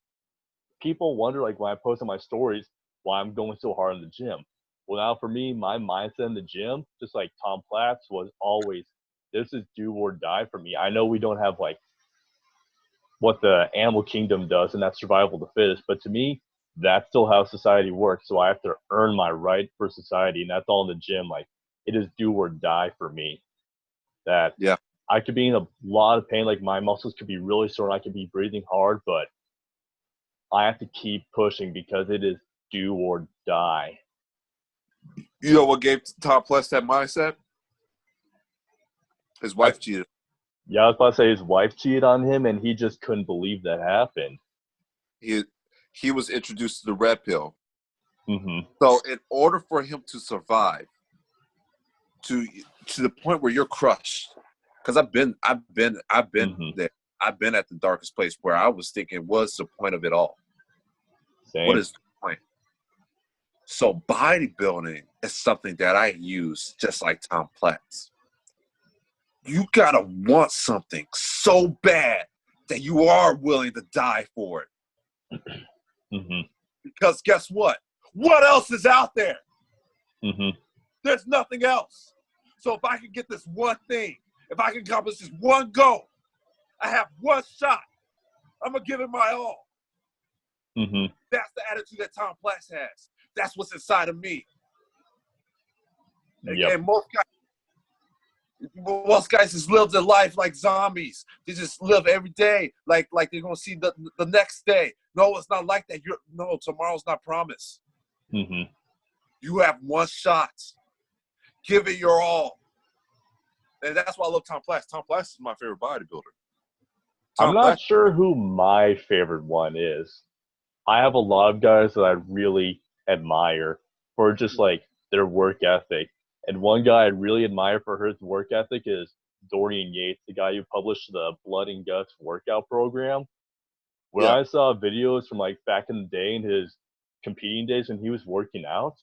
people wonder, like when I post on my stories, why I'm going so hard in the gym. Well, now for me, my mindset in the gym, just like Tom Platz, was always, this is do or die for me. I know we don't have like what the animal kingdom does, and that's survival of the fittest. But to me, that's still how society works. So I have to earn my right for society, and that's all in the gym. Like it is do or die for me. That I could be in a lot of pain, like my muscles could be really sore, and I could be breathing hard, but I have to keep pushing because it is do or die. You know what gave Tom Plus that mindset? His wife cheated. Yeah, I was about to say his wife cheated on him, and he just couldn't believe that happened. He was introduced to the red pill. So in order for him to survive, to the point where you're crushed, because I've been there. I've been at the darkest place where I was thinking, what's the point of it all? Same. What is the point? So bodybuilding is something that I use just like Tom Platz. You gotta want something so bad that you are willing to die for it. Because guess what? What else is out there? There's nothing else. So if I can get this one thing, if I can accomplish this one goal, I have one shot. I'm gonna give it my all. That's the attitude that Tom Platz has. That's what's inside of me. And most guys just live their life like zombies. They just live every day like they're gonna see the next day. No, it's not like that. No, tomorrow's not promised. You have one shot. Give it your all. And that's why I love Tom Platz. Tom Platz is my favorite bodybuilder. I'm not sure who my favorite one is. I have a lot of guys that I really admire for just like their work ethic. And one guy I really admire for his work ethic is Dorian Yates, the guy who published the Blood and Guts workout program. When I saw videos from like back in the day in his competing days when he was working out,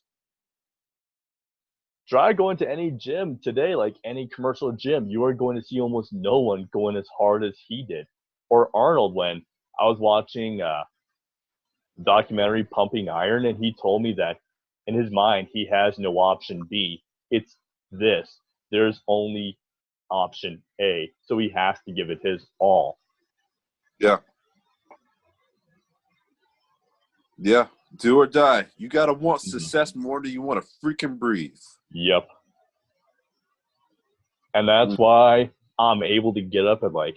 try going to any gym today, like any commercial gym, you are going to see almost no one going as hard as he did. Or Arnold, when I was watching documentary Pumping Iron, and he told me that in his mind he has no option B. It's this. There's only option A, so he has to give it his all. Yeah. Yeah. Do or die. You gotta want success more than you want to freaking breathe. Yep. And that's why I'm able to get up at like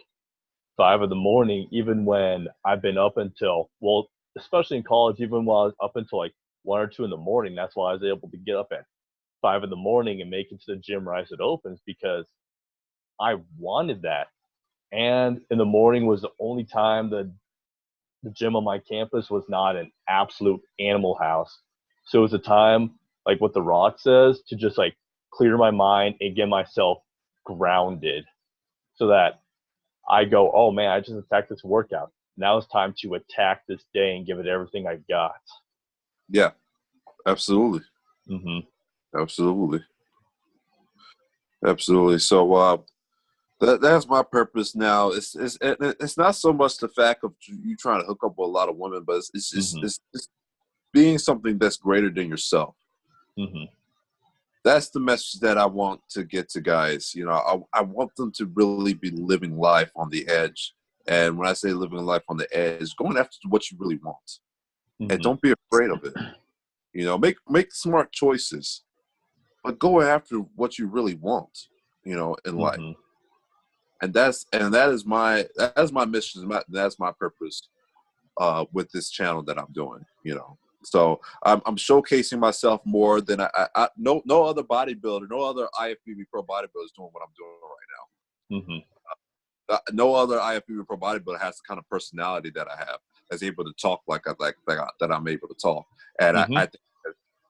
5 in the morning, even when I've been up until, well, especially in college, even while I was up until like 1 or 2 in the morning. That's why I was able to get up at 5 in the morning and make it to the gym right as it opens, because I wanted that. And in the morning was the only time the gym on my campus was not an absolute animal house. So it was a time, like what The Rock says, to just like clear my mind and get myself grounded so that I go, oh man, I just attacked this workout. Now it's time to attack this day and give it everything I got. Yeah, absolutely. Mm-hmm. Absolutely. So that's my purpose now. It's not so much the fact of you trying to hook up with a lot of women, but it's just it's being something that's greater than yourself. Mm-hmm. That's the message that I want to get to guys. You know, I want them to really be living life on the edge. And when I say living life on the edge, going after what you really want. And don't be afraid of it. You know, make smart choices, but go after what you really want, you know, in life. And that is my mission. That's my purpose with this channel that I'm doing, you know. So I'm showcasing myself more than no other bodybuilder, no other IFBB pro bodybuilder is doing what I'm doing right now. No other IFBB pro bodybuilder has the kind of personality that I have, that's able to talk like that I'm able to talk. And I think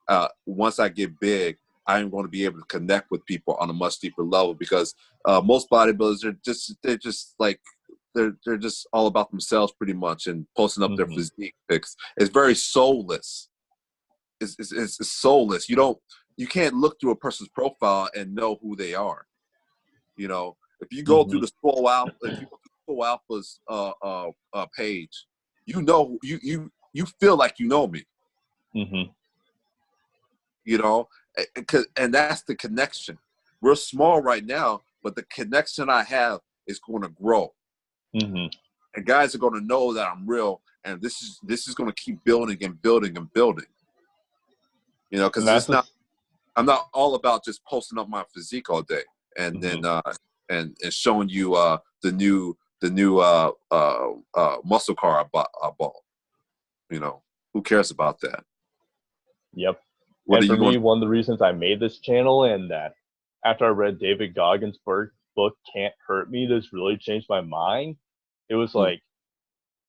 that, once I get big, I'm going to be able to connect with people on a much deeper level, because most bodybuilders they're just all about themselves pretty much, and posting up their physique pics. It's very soulless. It's soulless. You can't look through a person's profile and know who they are. You know, if you go through the Swole Alpha, if you go through Swole Alpha's page, you know, you feel like you know me. You know, and that's the connection. We're small right now, but the connection I have is going to grow. And guys are going to know that I'm real, and this is going to keep building and building and building. You know, because I'm not all about just posting up my physique all day and then and showing you the new muscle car I bought. You know, who cares about that? Yep. And for me, one of the reasons I made this channel, and that after I read David Goggins' book Can't Hurt Me, this really changed my mind. It was like,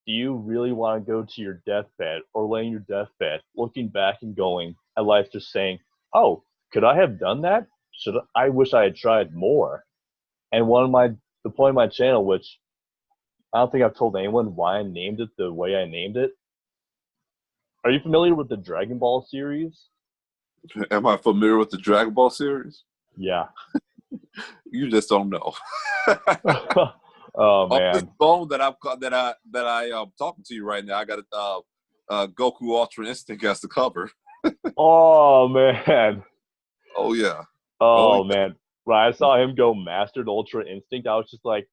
do you really want to go to your deathbed or lay in your deathbed looking back and going at life just saying, oh, could I have done that? I wish I had tried more. And the point of my channel, which I don't think I've told anyone why I named it the way I named it. Are you familiar with the Dragon Ball series? Am I familiar with the Dragon Ball series? Yeah. You just don't know. Oh man! On this phone that I'm talking to you right now, I got a Goku Ultra Instinct as the cover. Oh man! Oh yeah! Oh man! When I saw him go Mastered Ultra Instinct, I was just like,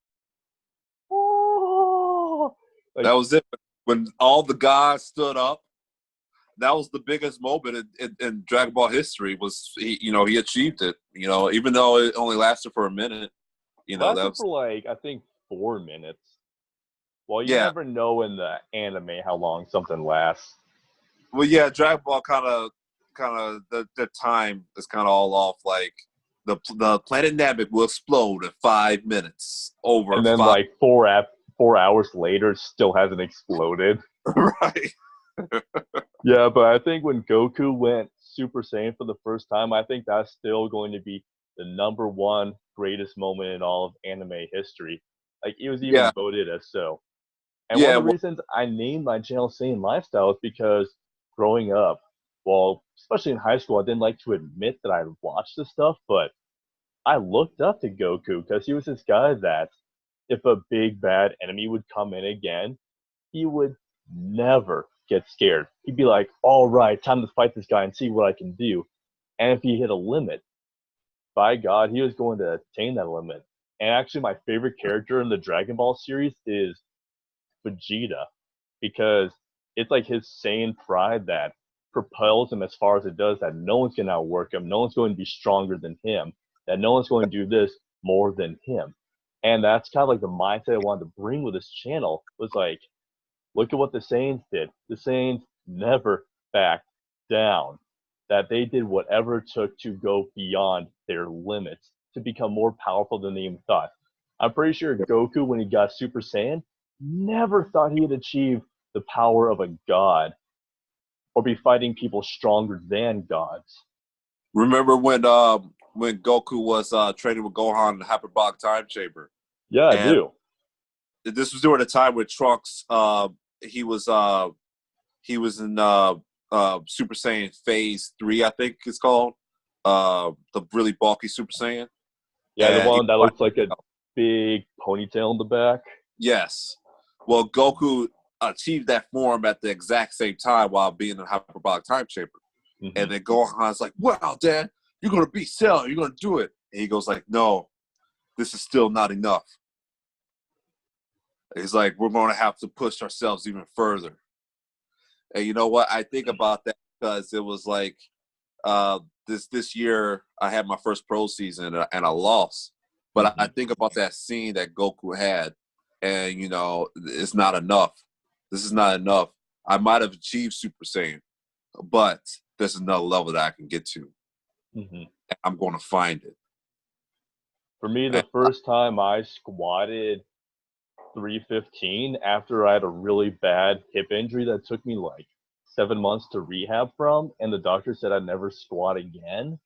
oh! Like, that was it. When all the guys stood up, that was the biggest moment in Dragon Ball history. Was he achieved it? You know, even though it only lasted for a minute. You know, that was for like I think 4 minutes. Well, you never know in the anime how long something lasts. Well, yeah, Dragon Ball kind of the time is kind of all off. Like the planet Namek will explode in 5 minutes. And then like 4 hours later, it still hasn't exploded. Right. Yeah, but I think when Goku went Super Saiyan for the first time, I think that's still going to be the #1 greatest moment in all of anime history. Like, it was even voted as so. And one of the reasons I named my channel Saiyan Lifestyle is because growing up, well, especially in high school, I didn't like to admit that I watched this stuff, but I looked up to Goku because he was this guy that if a big bad enemy would come in again, he would never get scared. He'd be like, all right, time to fight this guy and see what I can do. And if he hit a limit, by God, he was going to attain that limit. And actually, my favorite character in the Dragon Ball series is Vegeta, because it's like his Saiyan pride that propels him as far as it does, that no one's going to outwork him, no one's going to be stronger than him, that no one's going to do this more than him. And that's kind of like the mindset I wanted to bring with this channel, was like, look at what the Saiyans did. The Saiyans never backed down. That they did whatever it took to go beyond their limits, to become more powerful than they even thought. I'm pretty sure Goku, when he got Super Saiyan, never thought he'd achieve the power of a god or be fighting people stronger than gods. Remember when Goku was training with Gohan in the hyperbolic time chamber? Yeah, I do. This was during the time with Trunks. He was in Super Saiyan Phase 3, I think it's called. The really bulky Super Saiyan. Yeah, the one that looks like a big ponytail in the back. Yes. Well, Goku achieved that form at the exact same time while being in the hyperbolic time chamber. Mm-hmm. And then Gohan's like, wow, Dad, you're going to beat Cell. You're going to do it. And he goes like, no, this is still not enough. He's like, we're going to have to push ourselves even further. And you know what? I think about that because it was like this year I had my first pro season and I lost. But mm-hmm. I think about that scene that Goku had, and, you know, it's not enough. This is not enough. I might have achieved Super Saiyan, but there's another level that I can get to. Mm-hmm. I'm going to find it. For me, the first time I squatted 315 after I had a really bad hip injury that took me like 7 months to rehab from, and the doctor said I'd never squat again.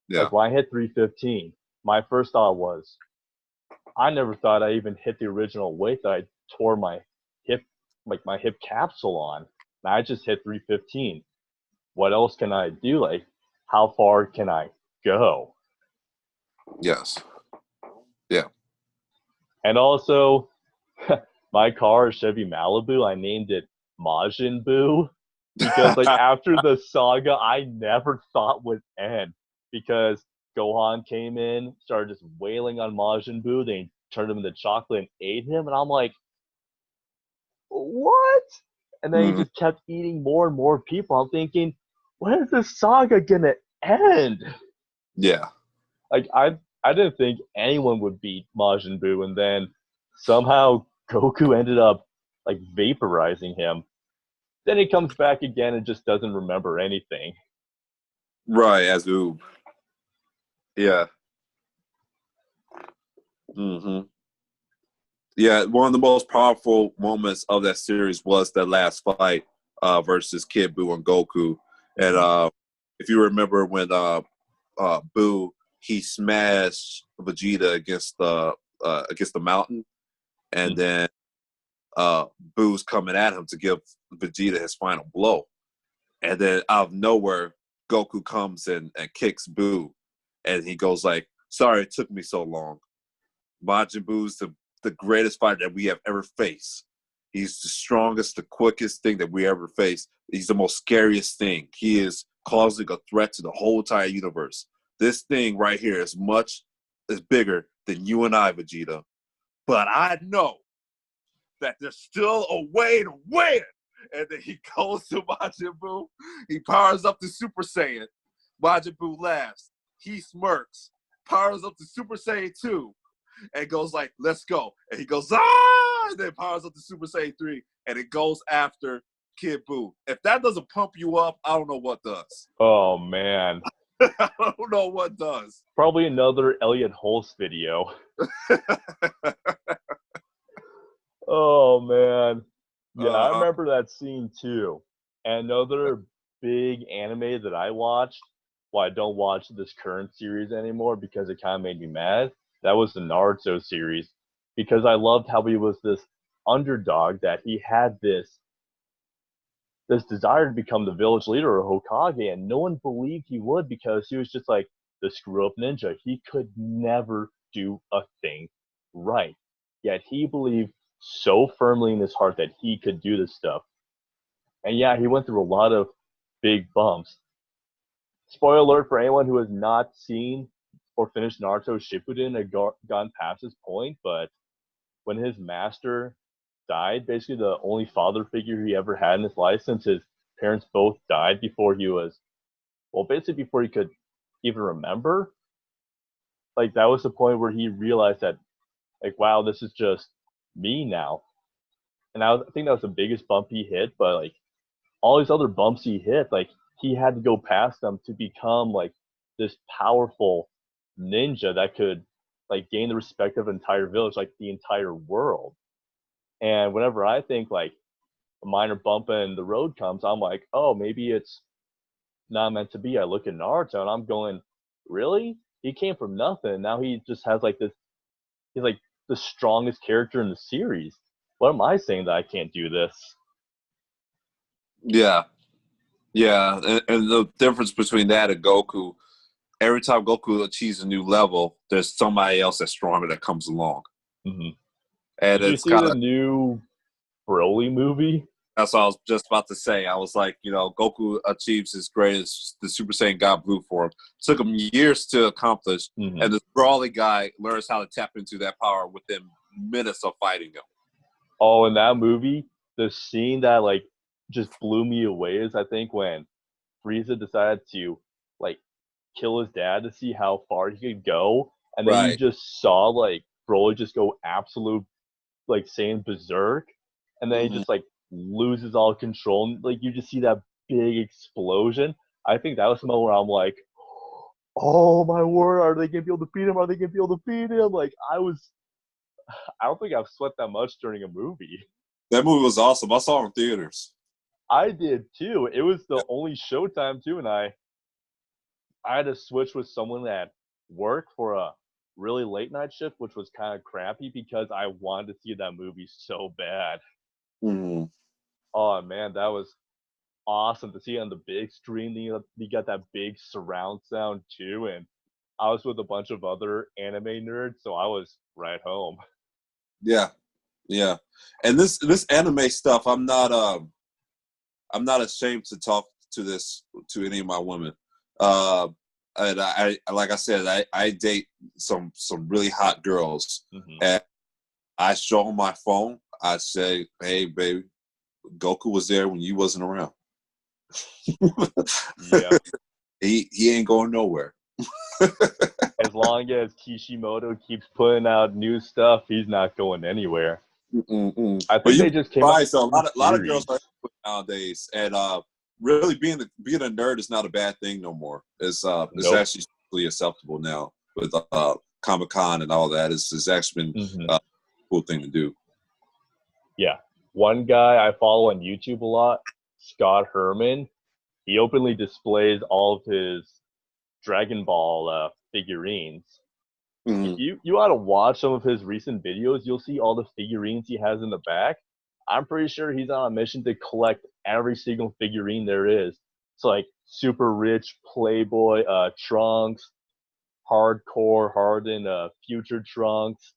Yeah. Like, when I hit 315, my first thought was, I never thought I even hit the original weight that I tore my hip, like my hip capsule on. And I just hit 315. What else can I do? Like, how far can I go? Yes. Yeah. And also, my car, Chevy Malibu, I named it Majin Buu, because like after the saga I never thought would end, because Gohan came in, started just wailing on Majin Buu, they turned him into chocolate and ate him, and I'm like, what? And then he just kept eating more and more people. I'm thinking, when is this saga gonna end? Yeah. Like, I didn't think anyone would beat Majin Buu, and then somehow Goku ended up like vaporizing him. Then he comes back again and just doesn't remember anything. Right, as Oob. Yeah. Mm-hmm. Yeah, one of the most powerful moments of that series was that last fight versus Kid Buu and Goku. And if you remember when Buu, he smashed Vegeta against the mountain, and then Boo's coming at him to give Vegeta his final blow. And then out of nowhere, Goku comes and kicks Buu. And he goes like, sorry it took me so long. Majin Buu's the greatest fighter that we have ever faced. He's the strongest, the quickest thing that we ever faced. He's the most scariest thing. He is causing a threat to the whole entire universe. This thing right here is bigger than you and I, Vegeta. But I know that there's still a way to win. And then he goes to Majin Buu. He powers up to Super Saiyan. Majin Buu laughs. He smirks. Powers up to Super Saiyan 2. And goes like, let's go. And he goes, ah! And then powers up to Super Saiyan 3. And it goes after Kid Buu. If that doesn't pump you up, I don't know what does. Oh, man. I don't know what does. Probably another Elliot Hulse video. Oh, man. Yeah, I remember that scene too. And another big anime that I watched, well, I don't watch this current series anymore because it kind of made me mad. That was the Naruto series, because I loved how he was this underdog, that he had this desire to become the village leader or Hokage, and no one believed he would, because he was just like the screw-up ninja. He could never do a thing right. Yet he believed so firmly in his heart that he could do this stuff. And yeah, he went through a lot of big bumps. Spoiler alert for anyone who has not seen or finished Naruto Shippuden and gone past this point, but when his master died, basically the only father figure he ever had in his life, since his parents both died before he was, well, basically before he could even remember. Like, that was the point where he realized that, like, wow, this is just me now. And I think that was the biggest bump he hit, but like all these other bumps he hit, like he had to go past them to become like this powerful ninja that could like gain the respect of an entire village, like the entire world. And whenever I think like a minor bump in the road comes, I'm like, oh, maybe it's not meant to be. I look at Naruto and I'm going, really? He came from nothing. Now he just has like this. He's like the strongest character in the series. What am I saying that I can't do this? Yeah, yeah, and the difference between that and Goku, every time Goku achieves a new level, there's somebody else that's stronger that comes along, Mm-hmm. and Did you it's see kind the of new Broly movie? that's what I was just about to say. I was like, you know, Goku achieves his greatest, the Super Saiyan God Blue form. Took him years to accomplish, Mm-hmm. and this Brawly guy learns how to tap into that power within minutes of fighting him. Oh, in that movie, the scene that like just blew me away is I think when Frieza decided to like kill his dad to see how far he could go, and then you Right. just saw like Broly just go absolute like saying berserk, and then he Mm-hmm. just like loses all control, and like you just see that big explosion. I think that was the moment where I'm like, oh my word, are they gonna be able to beat him? Are they gonna be able to beat him? Like I don't think I've sweat that much during a movie. That movie was awesome. I saw it in theaters. I did too. It was the only Showtime too, and I had to switch with someone that worked for a really late night shift, which was kind of crappy because I wanted to see that movie so bad. Mm-hmm. Oh man, that was awesome to see it on the big screen. You got that big surround sound too, and I was with a bunch of other anime nerds, so I was right home. Yeah, yeah. And this anime stuff, I'm not ashamed to talk to this to any of my women. And I like I said, I date some really hot girls, Mm-hmm. and I show them my phone. I say, hey, baby, Goku was there when you wasn't around. Yep. He ain't going nowhere. As long as Kishimoto keeps putting out new stuff, he's not going anywhere. Mm-mm. I But think you they just came up right, so with a a lot of girls series. are nowadays, and really being a nerd is not a bad thing no more. It's Nope. actually really acceptable now with Comic-Con and all that. It's actually been Mm-hmm. a cool thing to do. Yeah. One guy I follow on YouTube a lot, Scott Herman, he openly displays all of his Dragon Ball figurines. If Mm-hmm. you ought to watch some of his recent videos, you'll see all the figurines he has in the back. I'm pretty sure he's on a mission to collect every single figurine there is. It's like super rich Playboy Trunks, hardcore hardened future Trunks,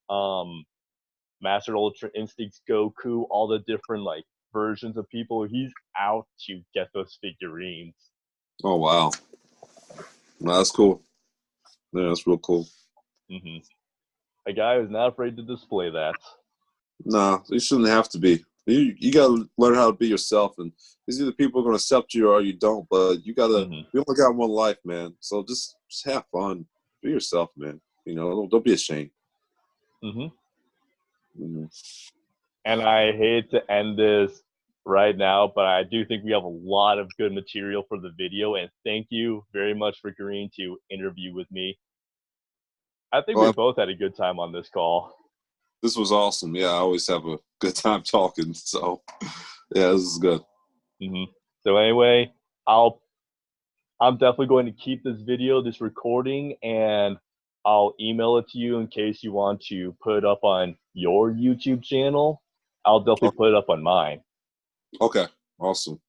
Master Ultra Instincts Goku, all the different like versions of people. He's out to get those figurines. Oh wow, well, that's cool. Yeah, that's real cool. Mm-hmm. A guy who's not afraid to display that. No, you shouldn't have to be. You gotta learn how to be yourself, and it's either people are gonna accept you or you don't. But you gotta. Mm-hmm. We only got one life, man. So just have fun. Be yourself, man. You know, don't be ashamed. Mm-hmm. Mm-hmm. And I hate to end this right now, but I do think we have a lot of good material for the video. And thank you very much for agreeing to interview with me. I think we Well, both had a good time on this call. this was awesome. Yeah, I always have a good time talking. So, yeah, this is good. Mm-hmm. So anyway, I'm definitely going to keep this video, this recording, and I'll email it to you in case you want to put it up on your YouTube channel. I'll definitely put it up on mine. Okay, awesome.